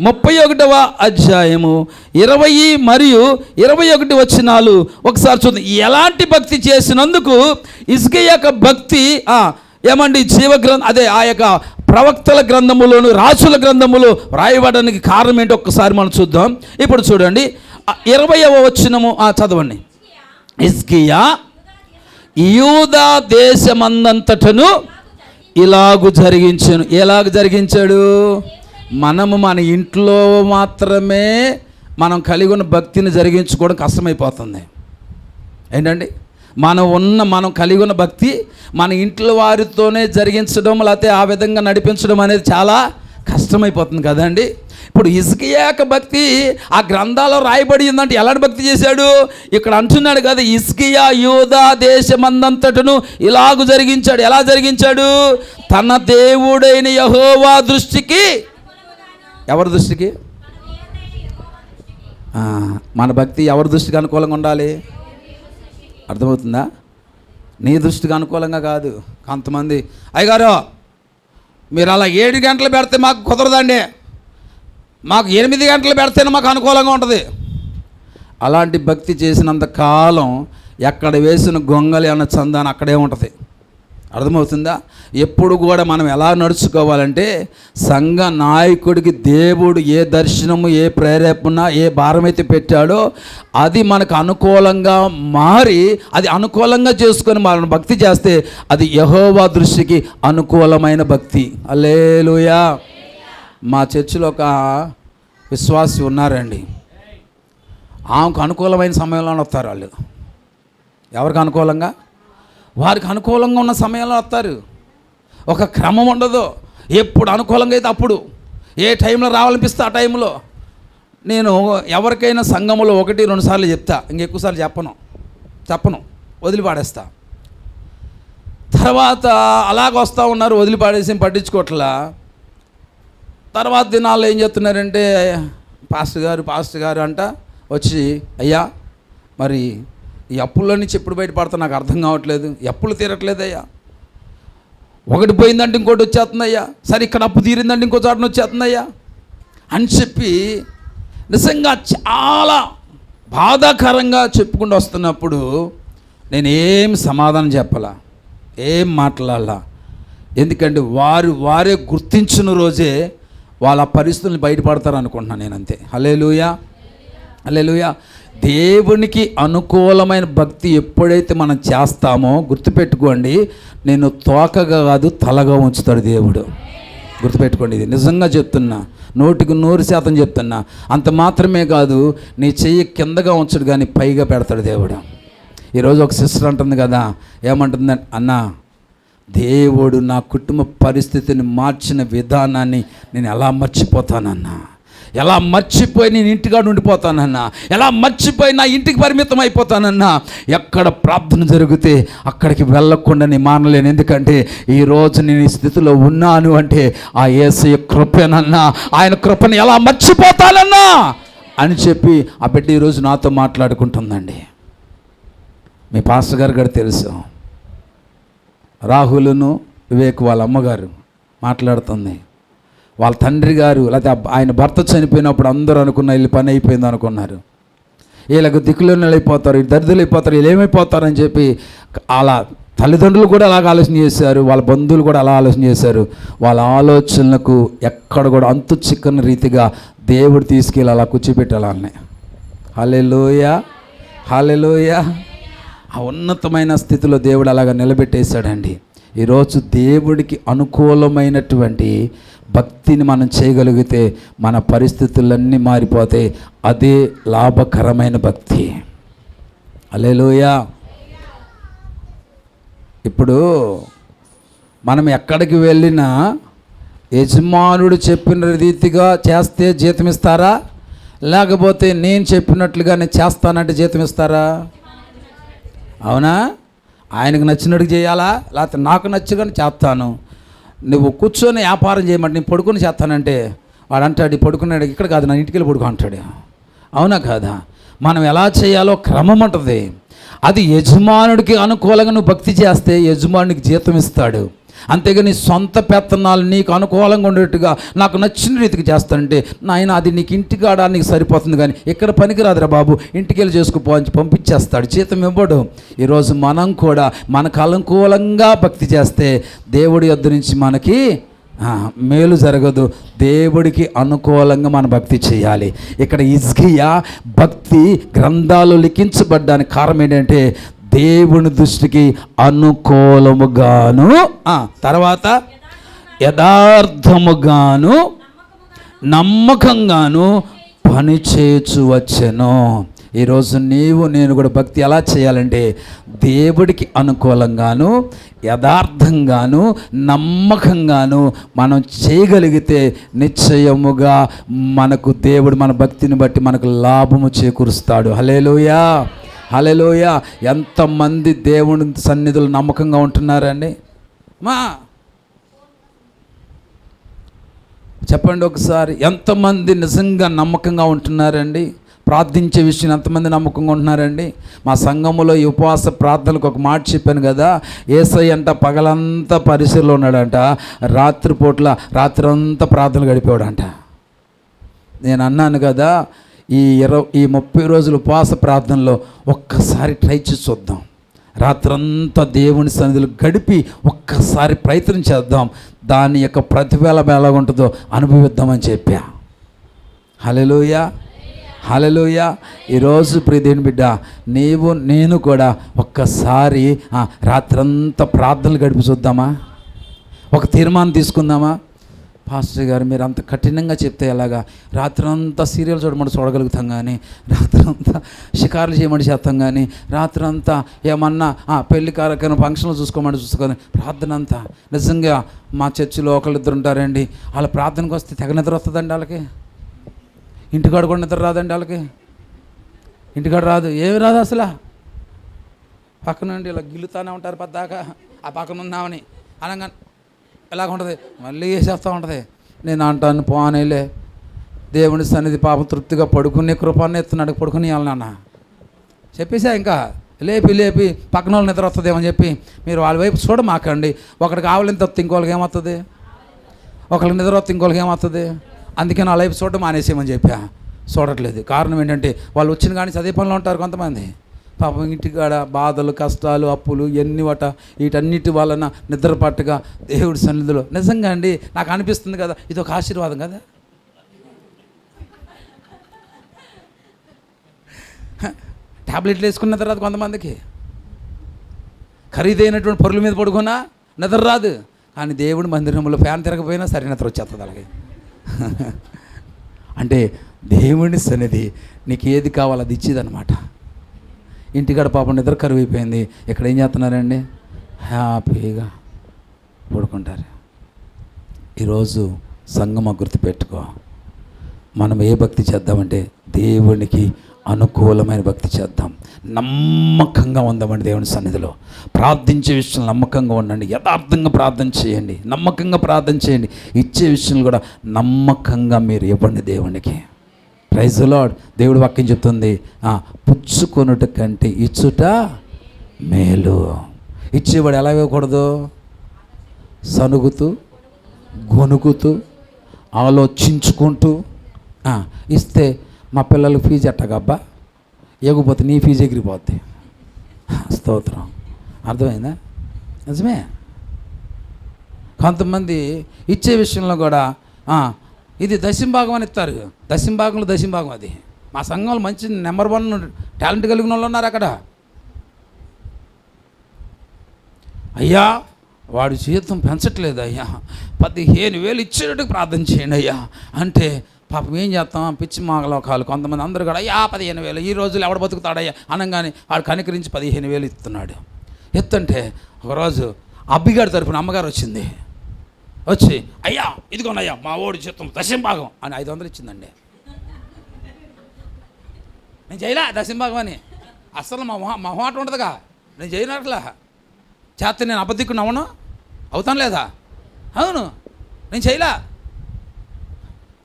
31వ అధ్యాయము 20 మరియు 21 వచనాలు ఒకసారి చూద్దాం. ఎలాంటి భక్తి చేసినందుకు హిజ్కియా యొక్క భక్తి ఏమండి అదే ఆ యొక్క ప్రవక్తల గ్రంథములోను రాజుల గ్రంథములో రాయబడడానికి కారణం ఏంటో ఒక్కసారి మనం చూద్దాం. ఇప్పుడు చూడండి 20వ వచనము చదవండి. హిజ్కియా యూదా దేశమందంతటను ఇలాగు జరిగించాను. ఎలాగ జరిగించాడు? మనము మన ఇంట్లో మాత్రమే మనం కలిగి ఉన్న భక్తిని జరిగించుకోవడం కష్టమైపోతుంది. ఏంటండి? మనం కలిగి ఉన్న భక్తి మన ఇంట్లో వారితోనే జరిగించడం, లేకపోతే ఆ విధంగా నడిపించడం అనేది చాలా కష్టమైపోతుంది కదండి. ఇప్పుడు హిజ్కియా యొక్క భక్తి ఆ గ్రంథాల్లో రాయబడి ఉందంటే ఎలాంటి భక్తి చేశాడు? ఇక్కడ అంటున్నాడు కదా, హిజ్కియా యూదా దేశమందంతటను ఇలాగు జరిగించాడు. ఎలా జరిగించాడు? తన దేవుడైన యెహోవా దృష్టికి. ఎవరి దృష్టికి? మన భక్తి ఎవరి దృష్టికి అనుకూలంగా ఉండాలి? అర్థమవుతుందా? నీ దృష్టికి అనుకూలంగా కాదు. కొంతమంది అయ్యగారు మీరు అలా 7 గంటలు పెడితే మాకు కుదరదండి, మాకు 8 గంటలు పెడితేనే మాకు అనుకూలంగా ఉంటుంది. అలాంటి భక్తి చేసినంత కాలం ఎక్కడ వేసిన గొంగలి అన్న చందాన అక్కడే ఉంటుంది. అర్థమవుతుందా? ఎప్పుడు కూడా మనం ఎలా నడుచుకోవాలంటే, సంఘ నాయకుడికి దేవుడు ఏ దర్శనము, ఏ ప్రేరేపణ, ఏ భారం అయితే పెట్టాడో అది మనకు అనుకూలంగా మారి అది అనుకూలంగా చేసుకొని మనం భక్తి చేస్తే అది యెహోవా దృష్టికి అనుకూలమైన భక్తి. హల్లెలూయా. మా చర్చిలో ఒక విశ్వాసి ఉన్నారండి. ఆమెకు అనుకూలమైన సమయంలోనే వస్తారు వాళ్ళు. ఎవరికి అనుకూలంగా? వారికి అనుకూలంగా ఉన్న సమయంలో వస్తారు. ఒక క్రమం ఉండదు. ఎప్పుడు అనుకూలంగా అయితే అప్పుడు, ఏ టైంలో రావాలనిపిస్తే ఆ టైంలో. నేను ఎవరికైనా సంఘములో 1-2 సార్లు చెప్తా, ఇంకెక్కువసార్లు చెప్పను, వదిలిపాడేస్తా. తర్వాత అలాగ వస్తూ ఉన్నారు, వదిలిపాడేసి పట్టించుకోవట్లా. తర్వాత దినాల్లో ఏం చెప్తున్నారంటే, పాస్టర్ గారు అంట వచ్చి, అయ్యా మరి ఈ అప్పుల్లో నుంచి ఎప్పుడు బయటపడతా నాకు అర్థం కావట్లేదు, అప్పులు తీరట్లేదయ్యా, ఒకటి పోయిందంటే ఇంకోటి వచ్చేస్తుందయ్యా, సరే ఇక్కడ అప్పు తీరిందంటే ఇంకో చోటన వచ్చేస్తుందయ్యా అని చెప్పి నిజంగా చాలా బాధాకరంగా చెప్పుకుంటూ వస్తున్నప్పుడు నేనేం సమాధానం చెప్పాలా, ఏం మాట్లాడాలా. ఎందుకంటే వారే గుర్తించిన రోజే వాళ్ళ పరిస్థితులను బయటపడతారు అనుకుంటున్నాను నేను, అంతే. హల్లెలూయా, హల్లెలూయా. దేవునికి అనుకూలమైన భక్తి ఎప్పుడైతే మనం చేస్తామో గుర్తుపెట్టుకోండి, నేను తోకగా కాదు తలగా ఉంచుతాడు దేవుడు. గుర్తుపెట్టుకోండి, ఇది నిజంగా చెప్తున్నా, 100% చెప్తున్నా. అంత మాత్రమే కాదు, నీ చెయ్యి కిందగా ఉంచడు కానీ పైగా పెడతాడు దేవుడు. ఈరోజు ఒక సిస్టర్ అంటుంది కదా, ఏమంటుంది? అన్నా, దేవుడు నా కుటుంబ పరిస్థితిని మార్చిన విధానాన్ని నేను ఎలా మర్చిపోతానన్నా, ఎలా మర్చిపోయి నేను ఇంటికాడ ఉండిపోతానన్నా, ఎలా మర్చిపోయి నా ఇంటికి పరిమితం అయిపోతానన్నా, ఎక్కడ ప్రార్థన జరిగితే అక్కడికి వెళ్ళకుండా నేను మానలేను. ఎందుకంటే ఈరోజు నేను ఈ స్థితిలో ఉన్నాను అంటే ఆ యేసయ్య కృపేనన్నా, ఆయన కృపని ఎలా మర్చిపోతానన్నా అని చెప్పి ఆ బిడ్డ ఈరోజు నాతో మాట్లాడుకుంటుందండి. మీ పాస్టర్ గారు కూడా తెలుసు, రాహుల్ను వివేక్ వాళ్ళ అమ్మగారు మాట్లాడుతుంది. వాళ్ళ తండ్రి గారు లేకపోతే ఆయన భర్త చనిపోయినప్పుడు అందరూ అనుకున్న వీళ్ళు పని అయిపోయింది అనుకున్నారు, వీళ్ళకు దిక్కులోనే అయిపోతారు, దరిద్రులు అయిపోతారు, వీళ్ళు ఏమైపోతారని చెప్పి అలా తల్లిదండ్రులు కూడా అలాగ ఆలోచన చేశారు, వాళ్ళ బంధువులు కూడా అలా ఆలోచన చేశారు. వాళ్ళ ఆలోచనలకు ఎక్కడ కూడా అంతు చిక్కని రీతిగా దేవుడు తీసుకెళ్ళి అలా కూర్చోబెట్టాలనే. హల్లెలూయా. హల్లెలూయా. ఆ ఉన్నతమైన స్థితిలో దేవుడు అలాగా నిలబెట్టేశాడండి. ఈరోజు దేవుడికి అనుకూలమైనటువంటి భక్తిని మనం చేయగలిగితే మన పరిస్థితులన్నీ మారిపోతాయి. అదే లాభకరమైన భక్తి. హల్లెలూయా. ఇప్పుడు మనం ఎక్కడికి వెళ్ళినా యజమానుడు చెప్పిన రీతిగా చేస్తే జీతం ఇస్తారా, లేకపోతే నేను చెప్పినట్లుగా నేను చేస్తానంటే జీతం ఇస్తారా? అవునా? ఆయనకు నచ్చినట్టు చేయాలా, లేకపోతే నాకు నచ్చినట్టు చేస్తాను. నువ్వు కూర్చొని వ్యాపారం చేయమంటే నేను పడుకొని చేస్తానంటే వాడు అంటాడు, పడుకున్నాడు ఇక్కడ కాదు నా ఇంటికి వెళ్ళి పడుకో అంటాడు. అవునా కాదా? మనం ఎలా చేయాలో క్రమం ఉంటుంది. అది యజమానుడికి అనుకూలంగా నువ్వు భక్తి చేస్తే యజమానుడికి జీతం ఇస్తాడు. అంతేగాని సొంత పెత్తనాలు నీకు అనుకూలంగా ఉండేట్టుగా నాకు నచ్చిన రీతికి చేస్తానంటే నాయన అది నీకు ఇంటికి ఆడడానికి సరిపోతుంది, కానీ ఇక్కడ పనికిరాదురా బాబు, ఇంటికి వెళ్ళి చేసుకుపో అని పంపించేస్తాడు, జీతం ఇవ్వడు. ఈరోజు మనం కూడా మనకు అనుకూలంగా భక్తి చేస్తే దేవుడి యొద్ద నుంచి మనకి మేలు జరగదు. దేవుడికి అనుకూలంగా మన భక్తి చేయాలి. ఇక్కడ హిజ్కియా భక్తి గ్రంథాలు లిఖించబడ్డానికి కారణం ఏంటంటే దేవుని దృష్టికి అనుకూలముగాను, తర్వాత యథార్థముగాను నమ్మకంగాను పనిచేయచ్చు వచ్చెను. ఈరోజు నేను కూడా భక్తి ఎలా చేయాలంటే దేవుడికి అనుకూలంగాను యథార్థంగాను నమ్మకంగాను మనం చేయగలిగితే నిశ్చయముగా మనకు దేవుడు మన భక్తిని బట్టి మనకు లాభము చేకూరుస్తాడు. హల్లెలూయా. హల్లెలూయా. ఎంతమంది దేవుని సన్నిధులు నమ్మకంగా ఉంటున్నారండి? చెప్పండి ఒకసారి, ఎంతమంది నిజంగా నమ్మకంగా ఉంటున్నారండి? ప్రార్థించే విషయం ఎంతమంది నమ్మకంగా ఉంటున్నారండి? మా సంఘములో ఈ ఉపవాస ప్రార్థనలకు ఒక మాట చెప్పాను కదా, యేసయ్య అంట పగలంతా పరిసరలో ఉన్నాడంట, రాత్రంతా ప్రార్థనలు గడిపేవాడంట. నేను అన్నాను కదా, ఈ 30 రోజులు ఉపవాస ప్రార్థనలో ఒక్కసారి ట్రై చేసి చూద్దాం. రాత్రంతా దేవుని సన్నిధిలో గడిపి ఒక్కసారి ప్రయత్నం చేద్దాం. దాని యొక్క ప్రతిఫలం ఎలా ఉంటుందో అనుభవిద్దామని చెప్పా. హల్లెలూయా. హల్లెలూయా. ఈరోజు ప్రియదేవుని బిడ్డ, నేను కూడా ఒక్కసారి రాత్రంతా ప్రార్థనలు గడిపి చూద్దామా? ఒక తీర్మానం తీసుకుందామా? పాస్టర్ గారు మీరు అంత కఠినంగా చెప్తే ఎలాగా? రాత్రంతా సీరియల్ చూడగలుగుతాం, కానీ రాత్రంతా షికారులు చేయమని చేస్తాం, కానీ రాత్రంతా ఏమన్నా పెళ్లి కార్యక్రమం ఫంక్షన్లు చూసుకొని ప్రార్థన అంతా. నిజంగా మా చర్చిలో ఒకళ్ళిద్దరు ఉంటారండి, వాళ్ళ ప్రార్థనకు వస్తే తెగ నిద్ర వస్తుందండి వాళ్ళకి. ఇంటికాడ కూడా నిద్ర రాదండి వాళ్ళకి. ఇంటికాడ రాదు, ఏమి రాదు అసలు. పక్కనండి ఇలా గిల్లుతానే ఉంటారు పద్దాకా, ఆ పక్కన ఉన్నామని అనగా ఎలాగ ఉంటుంది, మళ్ళీ వేసేస్తూ ఉంటుంది. నేను అంటాను, పోనేలే దేవుని సన్నిధి పాపం తృప్తిగా పడుకునే కృపాన్ని ఎత్తున్నాడు, పడుకుని వాళ్ళ చెప్పేసా. ఇంకా లేపి పక్కన వాళ్ళు నిద్ర వస్తుందేమని చెప్పి మీరు వాళ్ళ వైపు చూడమాకండి. ఒకరికి ఆవలింత వస్తే ఇంకోళ్ళకి ఏమవుతుంది, ఒకరికి నిద్ర వస్తే ఇంకోళ్ళకి ఏమవుతుంది. అందుకే నా వైపు చూడడం మానేసేయమని చెప్పా. చూడట్లేదు. కారణం ఏంటంటే వాళ్ళు వచ్చిన కానీ చదివే పనిలో ఉంటారు కొంతమంది. పాపం ఇంటికాడ బాధలు కష్టాలు అప్పులు ఎన్ని వీటన్నిటి వలన నిద్రపట్టుగా దేవుడి సన్నిధిలో. నిజంగా అండి నాకు అనిపిస్తుంది కదా, ఇది ఒక ఆశీర్వాదం కదా. ట్యాబ్లెట్లు వేసుకున్న తర్వాత కొంతమందికి ఖరీదైనటువంటి పొరుల మీద పడుకున్నా నిద్ర రాదు, కానీ దేవుడి మందిరంలో ఫ్యాన్ తిరగపోయినా సరే నిద్ర వచ్చేస్తుంది అలాగే. అంటే దేవుని సన్నిధి నీకు ఏది కావాలో అది ఇచ్చేదన్నమాట. ఇంటికాడ పాపం నిద్ర కరువు అయిపోయింది, ఇక్కడ ఏం చేస్తున్నారండి, హ్యాపీగా పడుకుంటారు. ఈరోజు సంగమ గుర్తుపెట్టుకో, మనం ఏ భక్తి చేద్దామంటే దేవునికి అనుకూలమైన భక్తి చేద్దాం. నమ్మకంగా ఉందామండి దేవుని సన్నిధిలో. ప్రార్థించే విషయంలో నమ్మకంగా ఉండండి, యథార్థంగా ప్రార్థన చేయండి, నమ్మకంగా ప్రార్థన చేయండి. ఇచ్చే విషయంలో కూడా నమ్మకంగా మీరు ఇవ్వండి దేవునికి. Praise the lord. దేవుడు వాక్యం చెప్తుంది, పుచ్చుకొనుట కంటే ఇచ్చుట మేలు. ఇచ్చేవాడు ఎలా ఇవ్వకూడదు, సనుగుతూ గొనుగుతూ ఆలోచించుకుంటూ. ఇస్తే మా పిల్లలకు ఫీజు ఎట్టగబ్బా, ఎగిపోతే నీ ఫీజు ఎగిరిపోద్ది. స్తోత్రం. అర్థమైందా? నిజమే. కొంతమంది ఇచ్చే విషయంలో కూడా ఇది దశంభాగం అని ఇస్తారు. దశంభాగంలో దశంభాగం. అది మా సంఘంలో మంచి నెంబర్ 1 టాలెంట్ కలిగిన వాళ్ళు ఉన్నారు అక్కడ. అయ్యా వాడు జీతం పెంచట్లేదు అయ్యా, 15,000 ఇచ్చేటట్టు ప్రార్థన చేయండి అయ్యా అంటే, పాపం ఏం చేస్తాం, పిచ్చి మాగలోకాలు కొంతమంది అందరూ కూడా అయ్యా 15,000 ఈ రోజులు ఎవడ బతుకుతాడయ్యా అనగానే వాడు కనికరించి 15,000 ఇస్తున్నాడు. ఎత్తంటే ఒకరోజు అబ్బిగారి తరపున అమ్మగారు వచ్చింది, వచ్చి అయ్యా ఇదిగోనయ్యా మా ఓడి జీతం దశంభాగం అని 500 ఇచ్చిందండి. నేను చేయలే దశంభాగం అని, అసలు మా మాట ఉండదుగా, నేను చేయనట్లా చేస్తే నేను అబద్ధికుని అవును అవుతాను లేదా, అవును నేను చేయలే.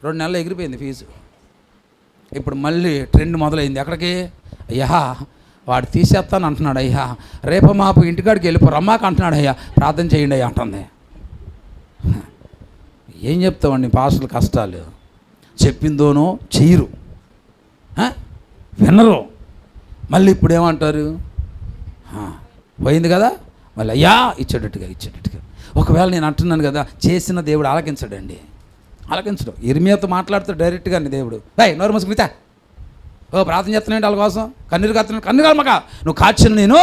2 నెలలు ఎగిరిపోయింది ఫీజు. ఇప్పుడు మళ్ళీ ట్రెండ్ మొదలైంది. ఎక్కడికి, అయ్యా వాడు తీసేస్తాను అంటున్నాడు అయ్యా, రేపు మాపు ఇంటికాడికి వెళ్ళిపో రమ్మాక అంటున్నాడు అయ్యా, ప్రార్థన చేయండి అయ్యా అంటుంది. ఏం చెప్తామండి పాస్టర్ల కష్టాలు, చెప్పిందోనో చెయ్యరు, వినరు. మళ్ళీ ఇప్పుడు ఏమంటారు, పోయింది కదా మళ్ళీ అయ్యా ఇచ్చేటట్టుగా. ఒకవేళ నేను అంటున్నాను కదా, చేసిన దేవుడు ఆలకించడండి, ఆలకించడు. ఇర్మియాతో మాట్లాడుతాడు డైరెక్ట్గానే దేవుడు, నోరు మూసుకుని ఓ ప్రార్థన చేస్తున్నాయండి వాళ్ళ కోసం, కన్నీరు కాస్తున్నాడు, కన్నీరు కామక నువ్వు కాచిన నేను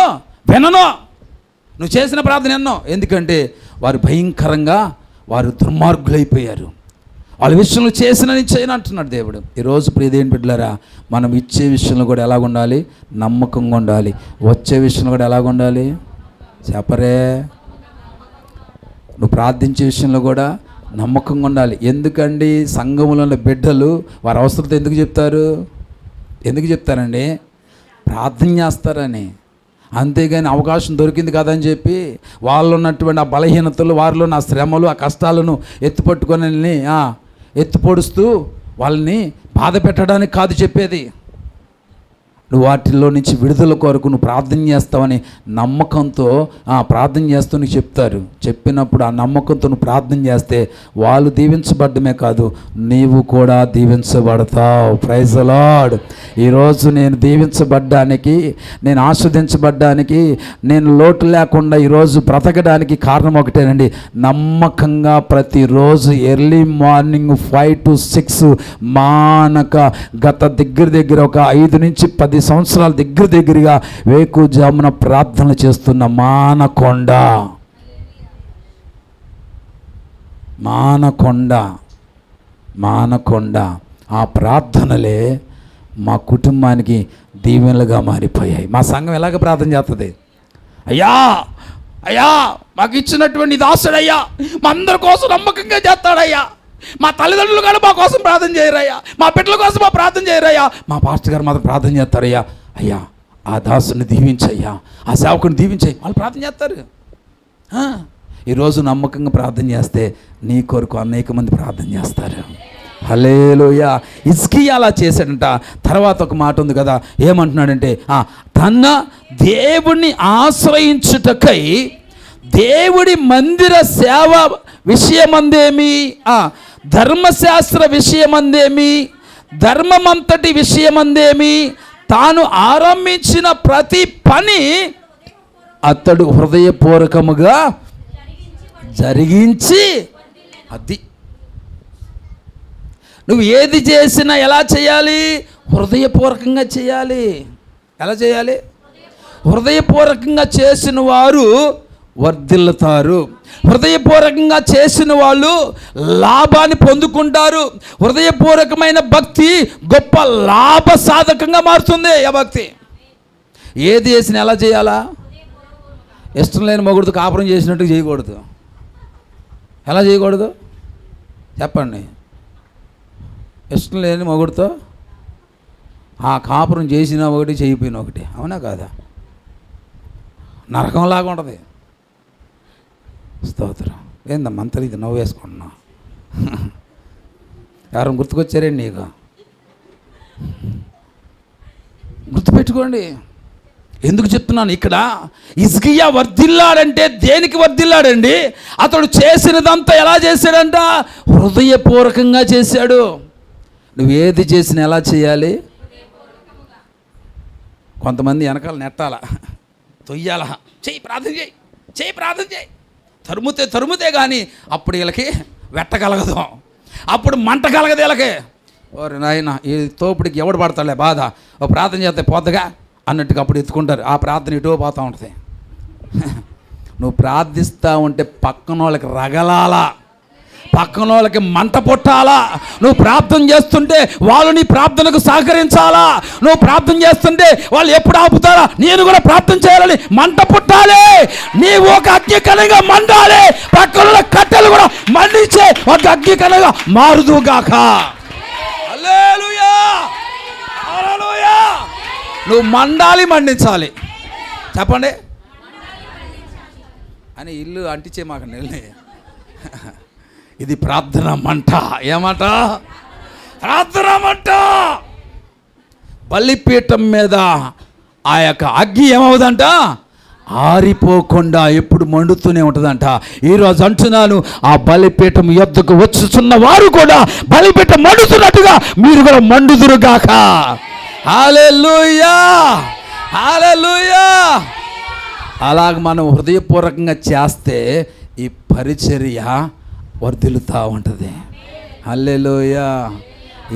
వినను, నువ్వు చేసిన ప్రార్థన ఎన్నో. ఎందుకంటే వారు భయంకరంగా వారు దుర్మార్గులైపోయారు, వాళ్ళ విషయంలో చేసిన నేను చేయను అంటున్నాడు దేవుడు. ఈరోజు ప్రియదేవుని బిడ్డలారా, మనం ఇచ్చే విషయంలో కూడా ఎలాగ ఉండాలి, నమ్మకంగా ఉండాలి. వచ్చే విషయంలో కూడా ఎలాగ ఉండాలి చెప్పరే, నువ్వు ప్రార్థించే విషయంలో కూడా నమ్మకంగా ఉండాలి. ఎందుకండి సంఘములో ఉన్న బిడ్డలు వారి అవసరత ఎందుకు చెప్తారండి, ప్రార్థన చేస్తారని. అంతేగాని అవకాశం దొరికింది కదని చెప్పి వాళ్ళు ఉన్నటువంటి ఆ బలహీనతలు, వారిలో ఉన్న శ్రమలు, ఆ కష్టాలను ఎత్తిపొడుస్తూ వాళ్ళని బాధ పెట్టడానికి కాదు చెప్పేది. నువ్వు వాటిల్లో నుంచి విడుదల కొరకు నువ్వు ప్రార్థన చేస్తావని నమ్మకంతో ప్రార్థన చేస్తూ నీకు చెప్తారు. చెప్పినప్పుడు ఆ నమ్మకంతో నువ్వు ప్రార్థన చేస్తే వాళ్ళు దీవించబడ్డమే కాదు, నీవు కూడా దీవించబడతావు. Praise the lord. ఈరోజు నేను దీవించబడ్డానికి, నేను ఆస్వాదించబడ్డానికి, నేను లోటు లేకుండా ఈరోజు బ్రతకడానికి కారణం ఒకటేనండి, నమ్మకంగా ప్రతిరోజు ఎర్లీ మార్నింగ్ 5 to 6 మానక గత దగ్గర ఒక 5 నుంచి 10 సంవత్సరాల దగ్గరగా వేకుజామున ప్రార్థన చేస్తున్న మానకొండ ఆ ప్రార్థనలే మా కుటుంబానికి దీవెనలుగా మారిపోయాయి. మా సంఘం ఎలాగ ప్రార్థన చేస్తుంది, అయ్యా మాకు ఇచ్చినటువంటి దాసుడయ్యా మా అందరి కోసం నమ్మకంగా చేస్తాడయ్యా, మా తల్లిదండ్రులు కూడా మా కోసం ప్రార్థన చేయరయ్యా, మా బిడ్డల కోసం మా ప్రార్థన చేయరయ్యా, మా పాస్టర్ గారు మాత్రం ప్రార్థన చేస్తారయ్యా, అయ్యా ఆ దాసుని దీవించయ్యా, ఆ సేవకుని దీవించయ్యా, వాళ్ళు ప్రార్థన చేస్తారు. ఈరోజు నమ్మకంగా ప్రార్థన చేస్తే నీ కొరకు అనేక మంది ప్రార్థన చేస్తారు. హల్లెలూయా. హిజ్కియా అలా చేశాడంట. తర్వాత ఒక మాట ఉంది కదా, ఏమంటున్నాడంటే తన దేవుణ్ణి ఆశ్రయించుటకై దేవుడి మందిర సేవ విషయమందేమి, ధర్మశాస్త్ర విషయమందేమి, ధర్మమంతటి విషయమందేమి, తాను ఆరంభించిన ప్రతి పని అతడు హృదయపూర్వకముగా జరిగించి, అది నువ్వు ఏది చేసినా ఎలా చేయాలి, హృదయపూర్వకంగా చేయాలి. ఎలా చేయాలి, హృదయపూర్వకంగా చేసిన వారు వర్ధిల్లుతారు, హృదయపూర్వకంగా చేసిన వాళ్ళు లాభాన్ని పొందుకుంటారు. హృదయపూర్వకమైన భక్తి గొప్ప లాభ సాధకంగా మారుతుంది. ఆ భక్తి ఏది చేసినా ఎలా చేయాలా, ఇష్టం లేని మొగుడుతో కాపురం చేసినట్టు చేయకూడదు. ఎలా చేయకూడదు చెప్పండి, ఇష్టం లేని మొగుడుతో ఆ కాపురం చేసిన ఒకటి చేయిపోయిన ఒకటి, అవునా కాదా, నరకంలాగా ఉంటుంది. స్తోత్రం. ఏందమ్మా అంత ఇది నవ్వు వేసుకుంటున్నా, ఎవరైనా గుర్తుకొచ్చారండి నీకు, గుర్తుపెట్టుకోండి. ఎందుకు చెప్తున్నాను, ఇక్కడ హిజ్కియా వర్ధిల్లాడంటే దేనికి వర్ధిల్లాడండి, అతడు చేసినదంతా ఎలా చేశాడంట, హృదయపూర్వకంగా చేశాడు. నువ్వు ఏది చేసినా ఎలా చేయాలి, కొంతమంది వెనకాల నెట్టాల, తొయ్యాల, చెయ్యి ప్రార్థన చేయి తరుముతే కానీ అప్పుడు వీళ్ళకి వెట్టగలగదు, అప్పుడు మంట కలగదు వీళ్ళకి. ఓరి నాయన ఈ తోపుడికి ఎవడు పడతాడులే బాధ, ఓ ప్రార్థన చేస్తే పోద్దగా అన్నట్టుగా అప్పుడు ఎత్తుకుంటారు. ఆ ప్రార్థన ఇటో పోతూ ఉంటుంది. నువ్వు ప్రార్థిస్తూ ఉంటే పక్కన వాళ్ళకి రగలాలా, పక్కన వాళ్ళకి మంట పుట్టాలా. నువ్వు ప్రార్థన చేస్తుంటే వాళ్ళు నీ ప్రార్థనకు సహకరించాలా. నువ్వు ప్రార్థన చేస్తుంటే వాళ్ళు ఎప్పుడు ఆపుతారా, నేను కూడా ప్రార్థన చేయాలని మంట పుట్టాలి. నీవు ఒక అగ్ని కణంగా మండాలి, పక్కన కట్టెలు కూడా మండించే ఒక అగ్ని కణంగా మారుదుగాక. హల్లెలూయా, హల్లెలూయా. నువ్వు మండాలి, మండించాలి. చెప్పండి అని ఇల్లు అంటించే మాకు నెల్లి. ఇది ప్రార్థన మంట. ఏమంట? ప్రార్థన మంట. బలిపీఠం మీద ఆ యొక్క అగ్గి ఏమవుదంట? ఆరిపోకుండా ఎప్పుడు మండుతూనే ఉంటుందంట. ఈరోజు అంటున్నాను, ఆ బలిపీఠం యొద్దకు వచ్చుచున్న వారు కూడా బలిపీఠం మండుతున్నట్టుగా మీరు కూడా మండుదురుగాక. హల్లెలూయా, హల్లెలూయా. అలాగ మనం హృదయపూర్వకంగా చేస్తే ఈ పరిచర్య వర్ధిల్లుతూ ఉంటుంది. హల్లెలూయా.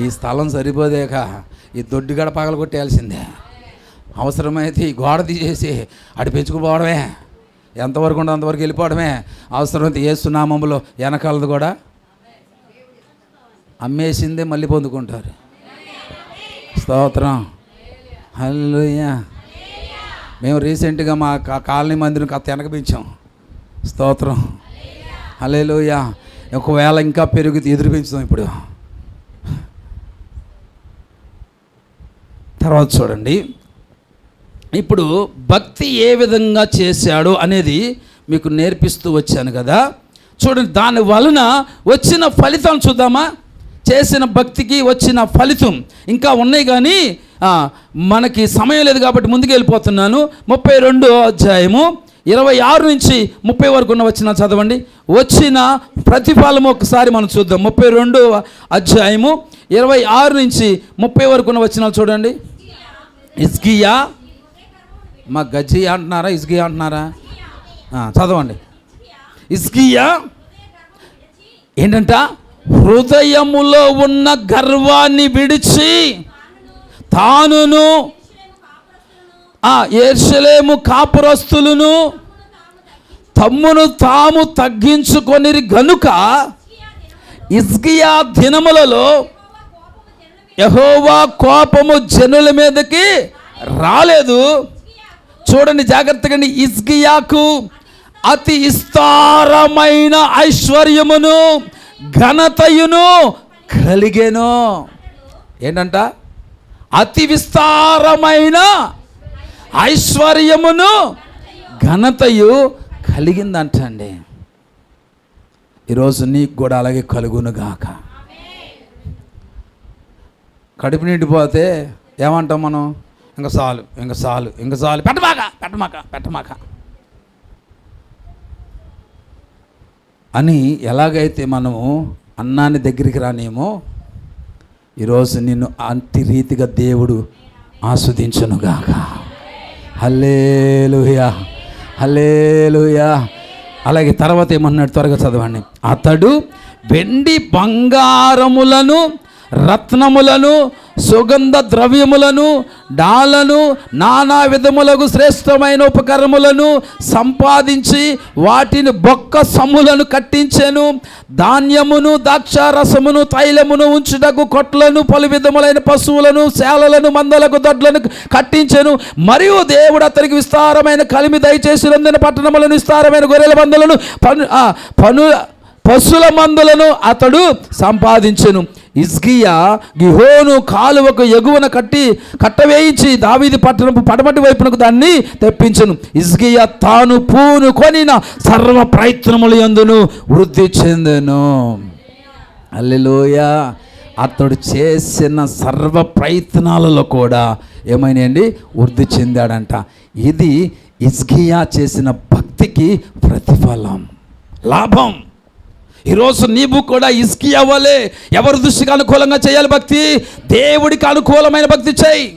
ఈ స్థలం సరిపోదేక ఈ దొడ్డిగడ పగలు కొట్టేయాల్సిందే. అవసరమైతే ఈ గోడ తీసేసి అటు పెంచుకుపోవడమే, ఎంతవరకు ఉండో అంతవరకు వెళ్ళిపోవడమే. అవసరమైతే యేసు నామములో వెనకాలది కూడా అమ్మేసిందే మళ్ళీ పొందుకుంటారు. స్తోత్రం. హల్లెలూయా. మేము రీసెంట్గా మా కాలనీ మందిరం కాస్త వెనక పెంచాం. స్తోత్రం. హల్లెలూయా. ఒకవేళ ఇంకా పెరిగితే ఎదురు పెంచుతాం. ఇప్పుడు తర్వాత చూడండి, ఇప్పుడు భక్తి ఏ విధంగా చేశాడు అనేది మీకు నేర్పిస్తూ వచ్చాను కదా. చూడండి, దాని వలన వచ్చిన ఫలితం చూద్దామా. చేసిన భక్తికి వచ్చిన ఫలితం ఇంకా ఉన్నాయి, కానీ మనకి సమయం లేదు కాబట్టి ముందుకు వెళ్ళిపోతున్నాను. 32వ అధ్యాయము 26 నుంచి 30 వరకు ఉన్న వచ్చిన చదవండి. వచ్చిన ప్రతిఫలము ఒకసారి మనం చూద్దాం. 32వ అధ్యాయము 26 నుంచి 30 వరకు ఉన్న వచ్చిన చూడండి. ఇజ్కియా, మా గజ్జియా అంటున్నారా, ఇజ్కియా అంటున్నారా? చదవండి. ఇజ్కియా ఏంటంట? హృదయములో ఉన్న గర్వాన్ని విడిచి తానును యెరూషలేము కాపురస్తులను తమ్మును తాము తగ్గించుకొనిరి గనుక హిజ్కియా దినములలో యెహోవా కోపము జనుల మీదకి రాలేదు. చూడండి జాగ్రత్తగా. హిజ్కియాకు అతి విస్తారమైన ఐశ్వర్యమును ఘనతయును కలిగెను. ఏంటంట? అతి విస్తారమైన ఐశ్వర్యమును ఘనతయు కలిగిందంటండి. ఈరోజు నీకు కూడా అలాగే కలుగునుగాక. కడుపు నిండిపోతే ఏమంటాం మనం? ఇంకా చాలు, ఇంకా చాలు, ఇంకా చాలు, పెట్టమాక అని ఎలాగైతే మనము అన్నాన్ని దగ్గరికి రానేమో, ఈరోజు నిన్ను అంటి రీతిగా దేవుడు ఆస్వాదించునుగాక. హల్లెలూయా, హల్లెలూయా. అలాగే తర్వాత ఏమన్నాడు? త్వరగా చదవండి. అతడు వెండి బంగారములను రత్నములను సుగంధ ద్రవ్యములను డాలను నానా విధములకు శ్రేష్టమైన ఉపకరణములను సంపాదించి వాటిని బొక్క సమ్ములను కట్టించెను. ధాన్యమును ద్రాక్షారసమును తైలమును ఉంచుటకు కొట్లను పలు విధములైన పశువులను శాలలను మందలకు దొడ్లను కట్టించెను. మరియు దేవుడు అతనికి విస్తారమైన కలిమి దయచేసినందున పట్టణములను విస్తారమైన గొర్రెల మందలను పశువుల మందులను అతడు సంపాదించెను. హిజ్కియా గిహోను కాలువకు ఎగువన కట్టవేయించి దావీదు పట్టణపు పడమటి వైపునకు దాన్ని తెప్పించెను. హిజ్కియా తాను పూనుకొనిన సర్వ ప్రయత్నముల యందును వృద్ధి చెందెను. హల్లెలూయా. అతడు చేసిన సర్వ ప్రయత్నాలలో కూడా ఏమైనాయండి? వృద్ధి చెందాడంట. ఇది హిజ్కియా చేసిన భక్తికి ప్రతిఫలం, లాభం. ఈరోజు నీవు కూడా హిజ్కియా వలె ఎవరి దృష్టికి అనుకూలంగా చేయాలి భక్తి? దేవుడికి అనుకూలమైన భక్తి చేయి,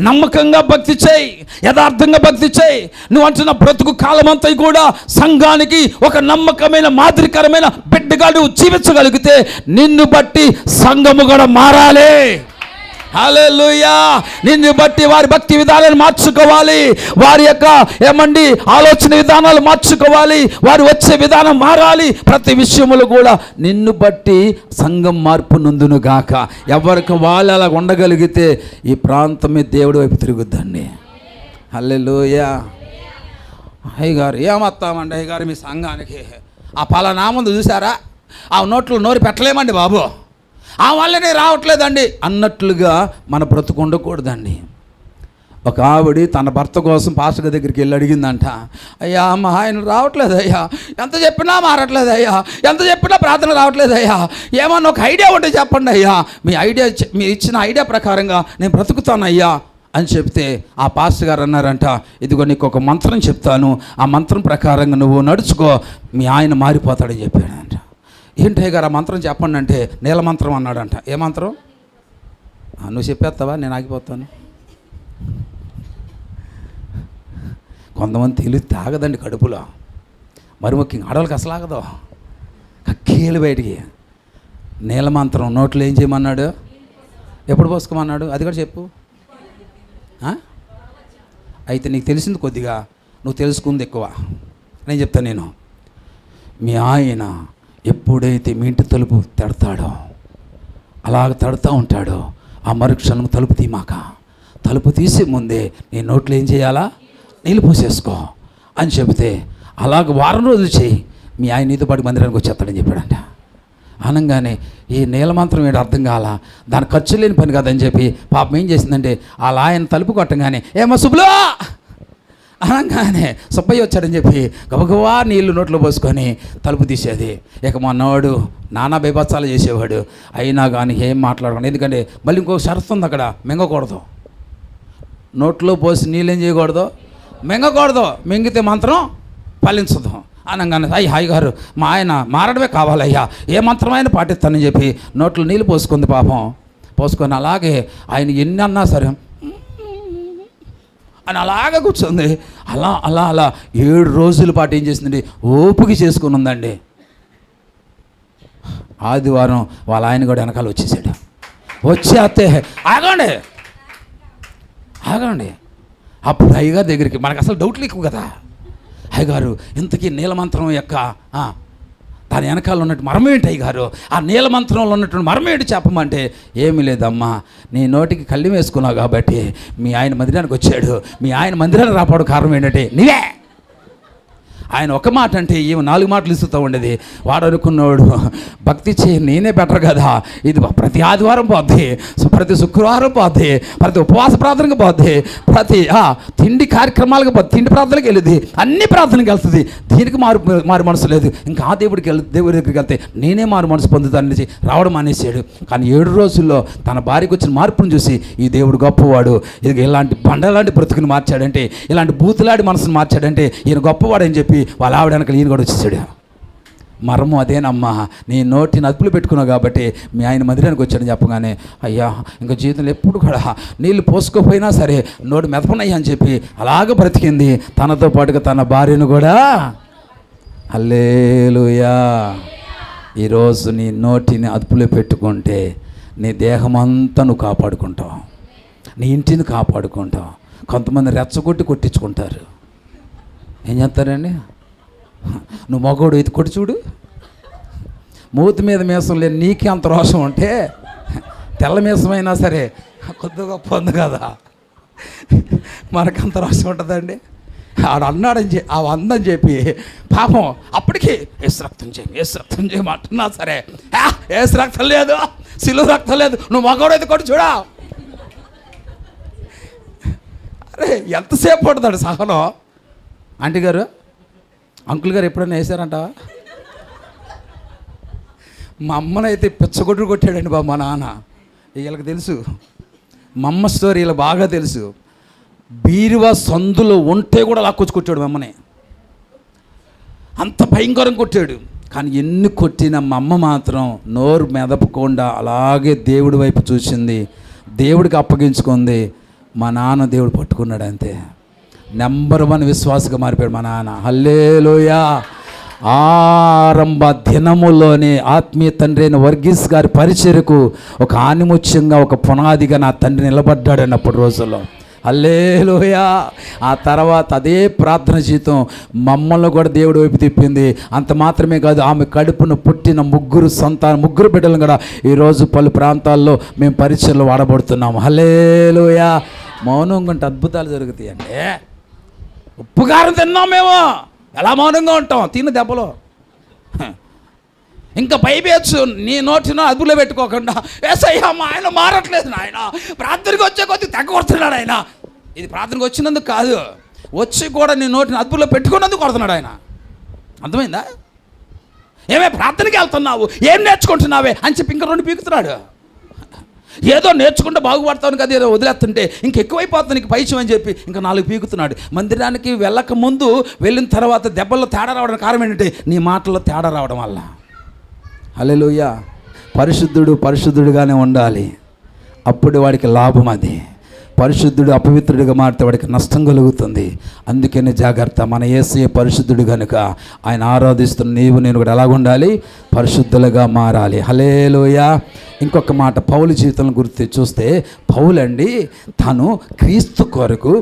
నమ్మకంగా భక్తి చేయి, యథార్థంగా భక్తి చేయి. నువ్వు అంటున్న బ్రతుకు కాలమంతా కూడా సంఘానికి ఒక నమ్మకమైన మాదిరికరమైన బిడ్డగా నువ్వు జీవించగలిగితే నిన్ను బట్టి సంఘము కూడా మారాలి. హల్లెలూయా. నిన్ను బట్టి వారి భక్తి విధానాలను మార్చుకోవాలి, వారి యొక్క ఏమండి ఆలోచన విధానాలు మార్చుకోవాలి, వారు వచ్చే విధానం మారాలి. ప్రతి విషయములు కూడా నిన్ను బట్టి సంఘం మార్పు నొందును గాక. ఎవరికి వాళ్ళు అలా ఉండగలిగితే ఈ ప్రాంతమే దేవుడి వైపు తిరుగుద్దండి. హల్లెలూయా. అయ్యగారు ఏమొస్తామండి అయ్యగారు మీ సంఘానికి, ఆ పలానా ముందు చూసారా, ఆ నోట్లు నోరు పెట్టలేమండి బాబు, ఆ వల్లనే రావట్లేదండి అన్నట్లుగా మన బ్రతుకు ఉండకూడదండి. ఒక ఆవిడ తన భర్త కోసం పాస్టర్ దగ్గరికి వెళ్ళి అడిగిందంట, అయ్యా మా ఆయన రావట్లేదు అయ్యా, ఎంత చెప్పినా మారట్లేదు అయ్యా, ఎంత చెప్పినా ప్రార్థన రావట్లేదు అయ్యా, ఏమన్నా ఒక ఐడియా ఉంటే చెప్పండి అయ్యా, మీరు ఇచ్చిన ఐడియా ప్రకారంగా నేను బ్రతుకుతాను అయ్యా అని చెప్తే ఆ పాస్టర్ గారు అన్నారంట, ఇదిగో నీకు ఒక మంత్రం చెప్తాను, ఆ మంత్రం ప్రకారంగా నువ్వు నడుచుకో, మీ ఆయన మారిపోతాడని చెప్పాడంట. ఏంటి గారు ఆ మంత్రం చెప్పండి అంటే నీల మంత్రం అన్నాడంట. ఏ మంత్రం? నువ్వు చెప్పేస్తావా, నేను ఆగిపోతాను. కొంతమంది తెలివి తాగదండి కడుపులో, మరి ముఖ్యంగా ఆడవాళ్ళకి అసలు ఆగదు, కక్కీలు బయటికి. నీల మంత్రం నోట్లో ఏం చేయమన్నాడు, ఎప్పుడు పోసుకోమన్నాడు, అది కూడా చెప్పు. అయితే నీకు తెలిసింది కొద్దిగా, నువ్వు తెలుసుకుంది ఎక్కువ. నేను చెప్తాను, నేను మీ ఆయన ఎప్పుడైతే మీ ఇంటి తలుపు తడతాడో అలాగ తడుతూ ఉంటాడో ఆ మరుక్షణం తలుపు తీమాక, తలుపు తీసే ముందే నీ నోట్లో ఏం చేయాలా, నీళ్ళు పోసేసుకో అని చెబితే అలాగ వారం రోజులు చేయి, మీ ఆయన నీతో పాటు మందిరానికి వచ్చేస్తాడని చెప్పాడంట. అనగానే ఈ నీలమంత్రం ఏంటి అర్థం కాల, దాని ఖర్చు లేని పని కదని చెప్పి పాపం ఏం చేసిందంటే అలా ఆయన తలుపు కొట్టంగానే ఏమో సుబ్బులో అనగానే సుబ్బయ్య వచ్చాడని చెప్పి గబగబా నీళ్లు నోట్లో పోసుకొని తలుపు తీసేది. ఇక మొన్నవాడు నానా బేబత్సాలు చేసేవాడు, అయినా కానీ ఏం మాట్లాడకుండా. ఎందుకంటే మళ్ళీ ఇంకొక షరతు ఉంది అక్కడ, మింగకూడదు. నోట్లో పోసి నీళ్ళు ఏం చేయకూడదు, మింగకూడదు. మింగితే మంత్రం ఫలించదు అనగానే హాయి గారు మా ఆయన మారడమే కావాలయ్యా, ఏ మంత్రమైనా పాటిస్తానని చెప్పి నోట్లో నీళ్ళు పోసుకుంది పాపం. పోసుకొని అలాగే ఆయన ఎన్ని అన్నా సరే అని అలాగే కూర్చుంది. అలా అలా అలా 7 రోజుల పాటు ఏం చేసిందండి, ఓపిక చేసుకుని ఉందండి. ఆదివారం వాళ్ళ ఆయన కూడా వెనకాల వచ్చేసాడు. వచ్చి అత్తే ఆగండి ఆగండి, అప్పుడు అయ్యగారి దగ్గరికి, మనకు అసలు డౌట్లు ఎక్కువ కదా, అయ్యగారు ఇంతకీ నీలమంత్రం యొక్క దాని వెనకాల ఉన్నట్టు మర్మం ఏంటి అయ్యగారు, ఆ నీలమంత్రంలో ఉన్నటువంటి మర్మం ఏంటి చెప్పమంటే, ఏమీ లేదమ్మా, నీ నోటికి కళ్ళి వేసుకున్నావు కాబట్టి మీ ఆయన మందిరానికి వచ్చాడు, మీ ఆయన మందిరానికి రాపడం కారణం ఏంటంటే నీవే. ఆయన ఒక మాట అంటే ఈమె 4 మాటలు ఇస్తూ ఉండేది. వాడు అనుకున్నాడు, భక్తి చేయి నేనే బెటర్ కదా, ఇది ప్రతి ఆదివారం పోద్ది, ప్రతి శుక్రవారం పోద్ది, ప్రతి ఉపవాస ప్రార్థనకు పోద్ది, ప్రతి తిండి కార్యక్రమాలకు పోద్ది, తిండి ప్రార్థనకి వెళ్ళింది, అన్ని ప్రార్థనకి వెళ్తుంది, దీనికి మారు మనసు లేదు. ఇంకా ఆ దేవుడి దగ్గరికి వెళ్తే నేనే మారు మనసు పొందుతానని రావడం అనేసాడు. కానీ 7 రోజుల్లో తన భార్యకు వచ్చిన మార్పును చూసి ఈ దేవుడు గొప్పవాడు, ఇది ఇలాంటి బండలాంటి బ్రతుకుని మార్చాడంటే, ఇలాంటి బూతులాంటి మనసును మార్చాడంటే ఈయన గొప్పవాడు అని చెప్పి వాళ్ళ ఆవిడ వెనకాల ఈయన కూడా వచ్చేసాడు. మర్మం అదేనమ్మా, నీ నోటిని అదుపులో పెట్టుకున్నావు కాబట్టి మీ ఆయన మందిరానికి వచ్చాడని చెప్పగానే, అయ్యా ఇంకా జీవితంలో ఎప్పుడు కూడా నీళ్ళు పోసుకోపోయినా సరే నోటి మెదపనయ్యా అని చెప్పి అలాగ బ్రతికింది. తనతో పాటుగా తన భార్యను కూడా. హల్లెలూయా. ఈరోజు నీ నోటిని అదుపులో పెట్టుకుంటే నీ దేహం అంతా నువ్వు కాపాడుకుంటావు, నీ ఇంటిని కాపాడుకుంటావు. కొంతమంది రెచ్చగొట్టి కొట్టించుకుంటారు. ఏం చేస్తారండి, నువ్వు మగోడు ఇది కొట్టి చూడు, మూతి మీద మీసం లేని నీకే అంత రోషం ఉంటే తెల్ల మీసమైనా సరే కొద్దిగా పొందు కదా, మనకంత రోషం ఉంటుందండి. ఆడు అన్నాడని ఆ వందని చెప్పి పాపం అప్పటికి ఏసు రక్తం చేయమంటున్నా సరే, ఏసు రక్తం లేదు, సిలువ రక్తం లేదు, నువ్వు మగోడు ఇది కొట్టి చూడా. అరే ఎంతసేపు పడుతాడు సహనం. ఆంటీ గారు, అంకుల్ గారు ఎప్పుడైనా వేసారంటావా? మా అమ్మనైతే పిచ్చగొడ్డు కొట్టాడండి బాబు మా నాన్న. వీళ్ళకి తెలుసు, మా అమ్మ స్టోరీ వీళ్ళకి బాగా తెలుసు. బీరువా సందులో ఉంటే కూడా లాక్కొచ్చి కొట్టాడు మా అమ్మని, అంత భయంకరం కొట్టాడు. కానీ ఎన్ని కొట్టినా మా అమ్మ మాత్రం నోరు మెదపకుండా అలాగే దేవుడి వైపు చూసింది, దేవుడికి అప్పగించుకుంది. మా నాన్న దేవుడు పట్టుకున్నాడు అంతే. నెంబర్ 1 విశ్వాసగా మారిపోయాడు మా నాన్న. హల్లెలూయా. ఆరంభ దినములోనే ఆత్మీయ తండ్రి అయిన వర్గీస్ గారి పరిచర్యకు ఒక ఆనిముత్యంగా, ఒక పునాదిగా నా తండ్రి నిలబడ్డాడు అన్నప్పుడు రోజుల్లో. హల్లెలూయా. ఆ తర్వాత అదే ప్రార్థన జీవితం మమ్మల్ని కూడా దేవుడు వైపు తిప్పింది. అంత మాత్రమే కాదు, ఆమె కడుపును పుట్టిన ముగ్గురు బిడ్డలను కూడా ఈరోజు పలు ప్రాంతాల్లో మేము పరిచర్లు వాడబడుతున్నాము. హల్లెలూయా. మౌనంగా ఉంటే అద్భుతాలు జరుగుతాయండి. ఉప్పుకారం తిన్నాం మేము, ఎలా మౌనంగా ఉంటాం? తిన్న దెబ్బలో ఇంకా పైపేచ్చు నీ నోటిన అదుపులో పెట్టుకోకుండా, ఏసయ్యా మా ఆయన మారట్లేదు నాయన, ప్రార్థనకి వచ్చే కొద్ది తగ్గొడుతున్నాడు ఆయన. ఇది ప్రార్థనకు వచ్చినందుకు కాదు, వచ్చి కూడా నీ నోటిని అదుపులో పెట్టుకున్నందుకు కొడుతున్నాడు ఆయన. అర్థమైందా? ఏమే ప్రార్థనకి వెళ్తున్నావు, ఏం నేర్చుకుంటున్నావే అని చెప్పి ఇంకా 2 పీకుతున్నాడు. ఏదో నేర్చుకుంటే బాగుపడతాను కదా, ఏదో వదిలేస్తుంటే ఇంకెక్కువైపోతుంది నీకు పైచం అని చెప్పి ఇంకా 4 పీకుతున్నాడు. మందిరానికి వెళ్ళక ముందు వెళ్ళిన తర్వాత దెబ్బల్లో తేడా రావడం కారణం ఏంటంటే నీ మాటల్లో తేడా రావడం వల్ల. హల్లెలూయా. పరిశుద్ధుడుగానే ఉండాలి, అప్పుడు వాడికి లాభం. అది పరిశుద్ధుడు అపవిత్రుడిగా మారితే వాడికి నష్టం కలుగుతుంది. అందుకనే జాగ్రత్త. మన యేసయ్య పరిశుద్ధుడు కనుక ఆయన ఆరాధిస్తున్న నీవు నేను కూడా ఎలాగుండాలి? పరిశుద్ధులుగా మారాలి. హల్లెలూయా. ఇంకొక మాట, పౌలు జీవితం గుర్తు చూస్తే పౌలండి తాను క్రీస్తు కొరకు,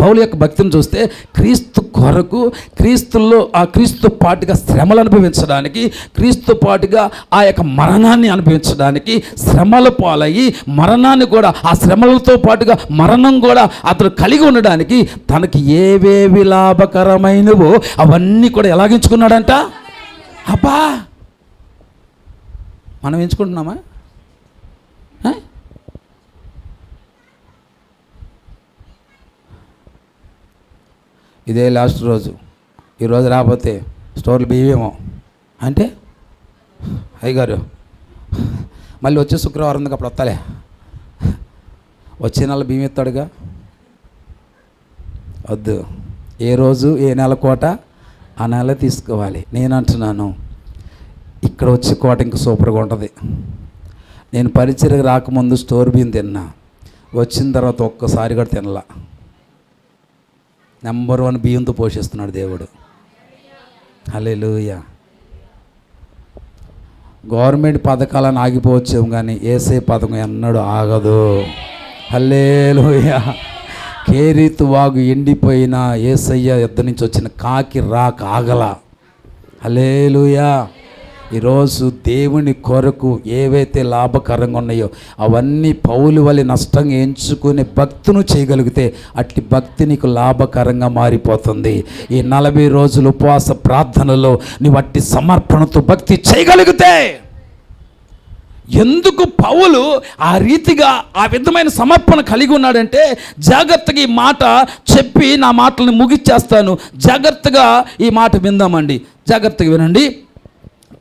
పౌలు యొక్క భక్తిని చూస్తే క్రీస్తు కొరకు, క్రీస్తుల్లో ఆ క్రీస్తు పాటుగా శ్రమలు అనుభవించడానికి, క్రీస్తు పాటుగా ఆ యొక్క మరణాన్ని అనుభవించడానికి, శ్రమల పాలయ్యి మరణాన్ని కూడా, ఆ శ్రమలతో పాటుగా మరణం కూడా అతను కలిగి ఉండడానికి తనకి ఏవేవి లాభకరమైనవో అవన్నీ కూడా ఎలాగించుకున్నాడంట. అబ్బా, మనం ఎంచుకుంటున్నామా? ఇదే లాస్ట్ రోజు, ఈరోజు రాకపోతే స్టోర్లు బియ్యమేమో అంటే అయ్యగారు మళ్ళీ వచ్చే శుక్రవారం ఉంది, అప్పుడు వస్తాలే, వచ్చే నెల బియ్యం ఎత్తాడుగా. వద్దు, ఏ రోజు ఏ నెల కోట ఆ నెల తీసుకోవాలి. నేను అంటున్నాను, ఇక్కడ వచ్చే కోట ఇంకా సూపర్గా ఉంటుంది. నేను పరిచర్యకు రాకముందు స్టోర్ బియ్యం తిన్నా, వచ్చిన తర్వాత ఒక్కసారి కూడా తినలా. నెంబర్ 1 బియ్యంతో పోషిస్తున్నాడు దేవుడు. హల్లెలూయా. గవర్నమెంట్ పథకాలను ఆగిపోవచ్చేమో కానీ యేసయ్య పథకం ఎన్నడూ ఆగదు. హల్లెలూయా. కేరీతు వాగు ఎండిపోయినా యేసయ్య యుద్ధ నుంచి వచ్చిన కాకి రాక ఆగల. హల్లెలూయా. ఈరోజు దేవుని కొరకు ఏవైతే లాభకరంగా ఉన్నాయో అవన్నీ పౌలు వలె నష్టంగా ఎంచుకునే భక్తును చేయగలిగితే అట్టి భక్తి నీకు లాభకరంగా మారిపోతుంది. ఈ 40 రోజులు ఉపవాస ప్రార్థనలో నీవు అట్టి సమర్పణతో భక్తి చేయగలిగితే, ఎందుకు పౌలు ఆ రీతిగా ఆ విధమైన సమర్పణ కలిగి ఉన్నాడంటే, జాగ్రత్తగా ఈ మాట చెప్పి నా మాటలను ముగిచ్చేస్తాను. జాగ్రత్తగా ఈ మాట విందామండి, జాగ్రత్తగా వినండి.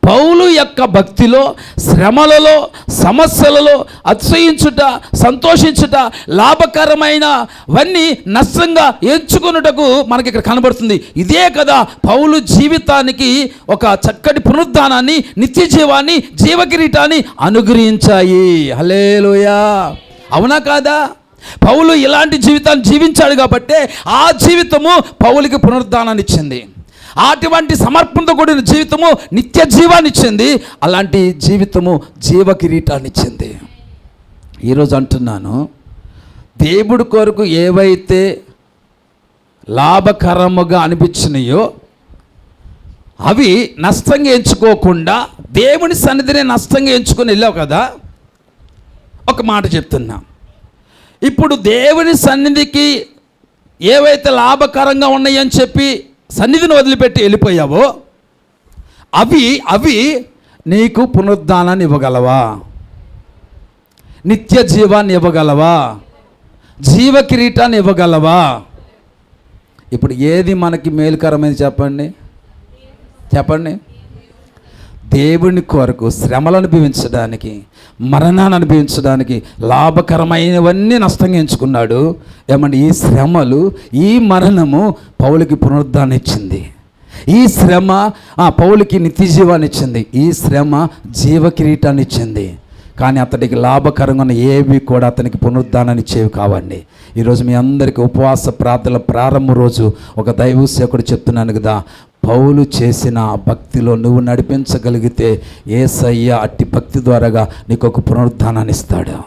పౌలు యొక్క భక్తిలో శ్రమలలో, సమస్యలలో అతిశయించుట, సంతోషించుట, లాభకరమైనవన్నీ నష్టంగా ఎంచుకున్నటకు మనకి ఇక్కడ కనబడుతుంది. ఇదే కదా పౌలు జీవితానికి ఒక చక్కటి పునరుద్ధానాన్ని, నిత్య జీవాన్ని, జీవకిరీటాన్ని అనుగ్రహించాయి. హల్లెలూయా. అవునా కాదా? పౌలు ఇలాంటి జీవితాన్ని జీవించాడు కాబట్టే ఆ జీవితము పౌలుకి పునరుద్ధానాన్ని ఇచ్చింది. అటువంటి సమర్పణతో కూడిన జీవితము నిత్య జీవాన్ని ఇచ్చింది. అలాంటి జీవితము జీవ కిరీటాన్ని ఇచ్చింది. ఈరోజు అంటున్నాను, దేవుడి కొరకు ఏవైతే లాభకరముగా అనిపించినాయో అవి నష్టంగా ఎంచుకోకుండా దేవుని సన్నిధిని నష్టంగా ఎంచుకొని వెళ్ళావు కదా. ఒక మాట చెప్తున్నా, ఇప్పుడు దేవుని సన్నిధికి ఏవైతే లాభకరంగా ఉన్నాయని చెప్పి సన్నిధిని వదిలిపెట్టి వెళ్ళిపోయావో అవి నీకు పునరుద్ధానాన్ని ఇవ్వగలవా? నిత్య జీవాన్ని ఇవ్వగలవా? జీవ కిరీటాన్ని ఇవ్వగలవా? ఇప్పుడు ఏది మనకి మేలుకరమైనది చెప్పండి? దేవుని కొరకు శ్రమలు అనుభవించడానికి, మరణాన్ని అనుభవించడానికి లాభకరమైనవన్నీ నష్టంగా ఎంచుకున్నాడు. ఏమంటే ఈ శ్రమలు, ఈ మరణము పౌలుకి పునరుద్ధానం ఇచ్చింది. ఈ శ్రమ పౌలుకి నిత్య జీవాన్ని ఇచ్చింది. ఈ శ్రమ జీవ కిరీటాన్ని ఇచ్చింది. కానీ అతడికి లాభకరంగా ఉన్న ఏవి కూడా అతనికి పునరుద్ధానాన్ని ఇచ్చేవి కావండి. ఈరోజు మీ అందరికీ ఉపవాస ప్రార్థనల ప్రారంభ రోజు ఒక దైవ సేవకుడు చెప్తున్నాను కదా, పౌలు చేసిన భక్తిలో నువ్వు నడిపించగలిగితే యేసయ్య అట్టి భక్తి ద్వారాగా నీకు ఒక పునరుద్ధానాన్ని ఇస్తాడు.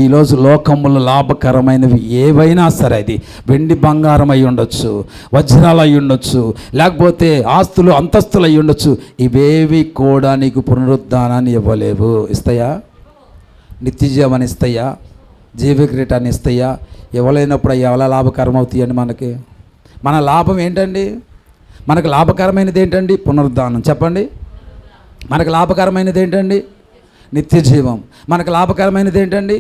ఈరోజు లోకములో లాభకరమైనవి ఏవైనా సరే, అది వెండి బంగారం అయి ఉండొచ్చు, వజ్రాలు అయి ఉండొచ్చు, లేకపోతే ఆస్తులు అంతస్తులు అయి ఉండొచ్చు, ఇవేవి కూడా నీకు పునరుద్ధానాన్ని ఇవ్వలేవు. ఇస్తాయా? నిత్యజీవాన్ని ఇస్తాయా? జీవక్రీటాన్ని ఇస్తాయా? ఇవ్వలేనప్పుడు ఎలా లాభకరం అవుతాయండి? మన లాభం ఏంటండి? మనకు లాభకరమైనది ఏంటండి? పునరుద్ధానం. చెప్పండి. మనకు లాభకరమైనది ఏంటండి? నిత్యజీవం. మనకు లాభకరమైనది ఏంటండి?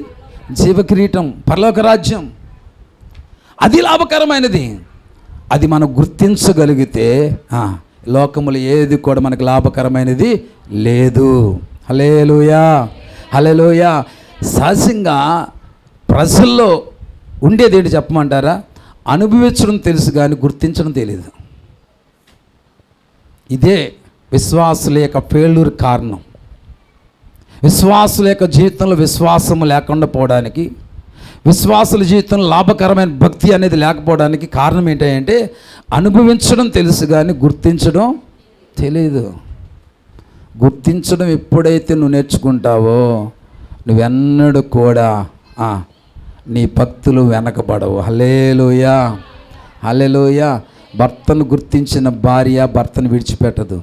జీవకిరీటం, పరలోక రాజ్యం. అది లాభకరమైనది. అది మనం గుర్తించగలిగితే లోకములు ఏది కూడా మనకు లాభకరమైనది లేదు. హల్లెలూయా, హల్లెలూయా. సహజంగా ప్రజల్లో ఉండేది ఏంటి చెప్పమంటారా? అనుభవించడం తెలుసు కానీ గుర్తించడం తెలియదు. ఇదే విశ్వాసుల యొక్క ఫెయిల్యూర్ కారణం. విశ్వాసుల యొక్క జీవితంలో విశ్వాసము లేకుండా పోవడానికి, విశ్వాసుల జీవితంలో లాభకరమైన భక్తి అనేది లేకపోవడానికి కారణం ఏంటంటే అనుభవించడం తెలుసు కానీ గుర్తించడం తెలియదు. గుర్తించడం ఎప్పుడైతే నువ్వు నేర్చుకుంటావో నువ్వెన్నడూ కూడా నీ భక్తులు వెనకబడవు. హల్లెలూయా, హల్లెలూయా. భర్తను గుర్తించిన భార్య భర్తను విడిచిపెట్టదు.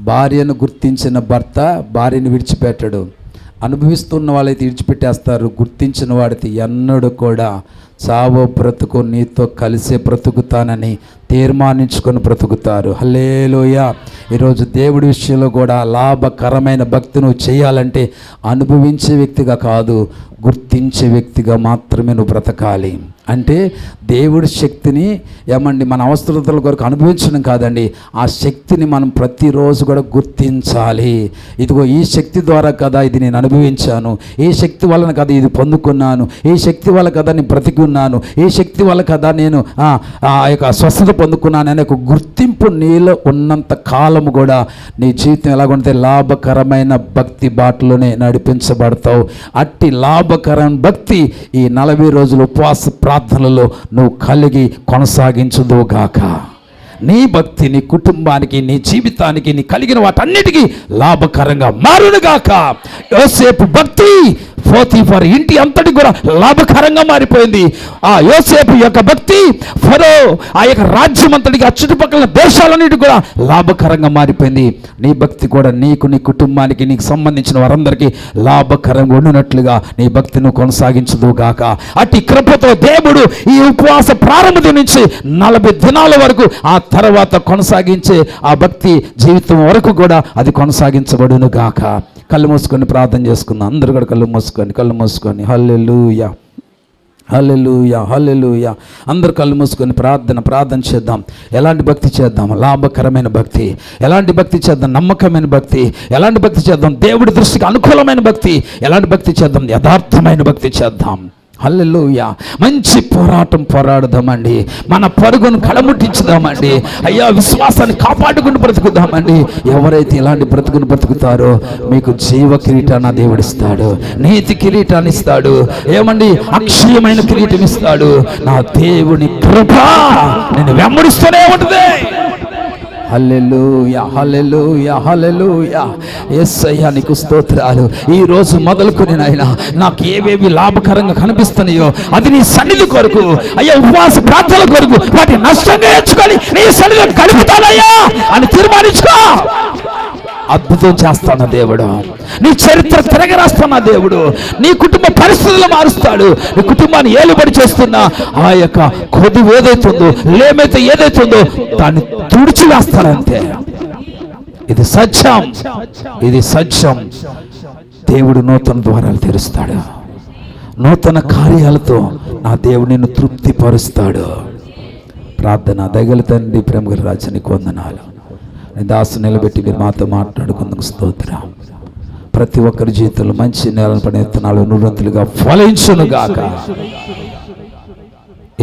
భార్యను గుర్తించిన భర్త భార్యను విడిచిపెట్టడు. అనుభవిస్తున్న వాళ్ళైతే విడిచిపెట్టేస్తారు. గుర్తించిన వాడితే ఎన్నడూ కూడా చావో బ్రతుకు నీతో కలిసే బ్రతుకుతానని తీర్మానించుకొని బ్రతుకుతారు. హల్లెలూయా. ఈరోజు దేవుడి విషయంలో కూడా లాభకరమైన భక్తి నువ్వు చేయాలంటే అనుభవించే వ్యక్తిగా కాదు, గుర్తించే వ్యక్తిగా మాత్రమే నువ్వు బ్రతకాలి. అంటే దేవుడి శక్తిని మన అవసరతల కొరకు అనుభవించడం కాదండి, ఆ శక్తిని మనం ప్రతిరోజు కూడా గుర్తించాలి. ఇదిగో ఈ శక్తి ద్వారా కదా ఇది నేను అనుభవించాను, ఈ శక్తి వలన కదా ఇది పొందుకున్నాను, ఈ శక్తి వల్ల కదా నేను బ్రతికి ఉన్నాను, ఈ శక్తి వల్ల కదా నేను ఆ యొక్క స్వస్థత పొందుకున్నాను అనే ఒక గుర్తింపు నీలో ఉన్నంత కాలము కూడా నీ జీవితం ఎలాగుంటే లాభకరమైన భక్తి బాటలోనే నడిపించబడతావు. అట్టి లాభకరమైన భక్తి ఈ 40 రోజులు ఉపవాస ప్రార్థనలో నువ్వు కలిగి కొనసాగించుదువుగాక. నీ భక్తి నీ కుటుంబానికి, నీ జీవితానికి, నీ కలిగిన వాటన్నిటికీ లాభకరంగా మారునుగాక. యోసేపు భక్తి పోతీఫర్ ఇంటి అంతటి కూడా లాభకరంగా మారిపోయింది. ఆ యోసేపు యొక్క భక్తి ఫరో ఆ యొక్క రాజ్యం అంతటికి, ఆ చుట్టుపక్కల దేశాలన్నిటి కూడా లాభకరంగా మారిపోయింది. నీ భక్తి కూడా నీకు, నీ కుటుంబానికి, నీకు సంబంధించిన వారందరికీ లాభకరంగా ఉండినట్లుగా నీ భక్తిని కొనసాగించుదువుగాక. అట్టి కృపతో దేవుడు ఈ ఉపవాస ప్రారంభం నుంచి 40 దినాల వరకు, ఆ తర్వాత కొనసాగించే ఆ భక్తి జీవితం వరకు కూడా అది కొనసాగించబడును గాక. కళ్ళు మూసుకొని ప్రార్థన చేసుకుందాం. అందరూ కూడా కళ్ళు మూసుకొని హల్లెలూయా, హల్లెలూయా, హల్లెలూయా. అందరూ కళ్ళు మూసుకొని ప్రార్థన చేద్దాం. ఎలాంటి భక్తి చేద్దాం? లాభకరమైన భక్తి. ఎలాంటి భక్తి చేద్దాం? నమ్మకమైన భక్తి. ఎలాంటి భక్తి చేద్దాం? దేవుడి దృష్టికి అనుకూలమైన భక్తి. ఎలాంటి భక్తి చేద్దాం? యథార్థమైన భక్తి చేద్దాం. హల్లెలూయా. మంచి పోరాటం పోరాడదామండి. మన పరుగును కడముట్టించుదామండి. అయ్యా, విశ్వాసాన్ని కాపాడుకుని బ్రతుకుదామండి. ఎవరైతే ఇలాంటి బ్రతుకుని బ్రతుకుతారో మీకు జీవ కిరీటాన్ని దేవుడిస్తాడు, నీతి కిరీటాన్ని ఇస్తాడు, అక్షయమైన కిరీటం ఇస్తాడు. నా దేవుని కృప నేను వెంబడిస్తూనే ఉంటుంది. హల్లెలూయా, హల్లెలూయా, హల్లెలూయా. యేసయ్యా నీకు స్తోత్రాలు. ఈ రోజు మొదలుకొని నాయనా నాకు ఏవేవి లాభకరంగా కనిపిస్తున్నాయో అది నీ సన్నిధి కొరకు, అయ్యా ఉపవాస ప్రార్థనల కొరకు వాటి నష్టంగా ఎంచుకొని నీ సన్నిధిని గడుపుతానయ్యా అని తీర్మానించుకో. అద్భుతం చేస్తాను దేవుడు. నీ చరిత్ర తిరగరాస్తున్న దేవుడు నీ కుటుంబ పరిస్థితులు మారుస్తాడు. నీ కుటుంబాన్ని ఏలుబడి చేస్తున్న ఆ యొక్క కొద్దు ఏదైతుందో, లేమైతే ఏదైతుందో దాన్ని తుడిచివేస్తాడంతే. ఇది సత్యం, ఇది సత్యం. దేవుడు నూతన ద్వారాలు తెరుస్తాడు. నూతన కార్యాలతో నా దేవుడు నిన్ను తృప్తిపరుస్తాడు. ప్రార్థన. దయగల తండ్రి, ప్రేమగల రాజా, నీకు వందనాలు. దాసు నిలబెట్టి మీరు మాతో మాట్లాడుకుందుకు స్తోత్రం. ప్రతి ఒక్కరి జీవితంలో మంచి నేలను పడిన విత్తనాలు 100 ఫలించునుగాక.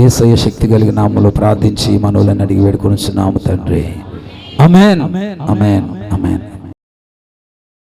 యేసయ్య శక్తి కలిగిన నామములో ప్రార్థించి మనవులను అడిగి వేడుకొనుచున్నాము తండ్రి. ఆమేన్, ఆమేన్, ఆమేన్.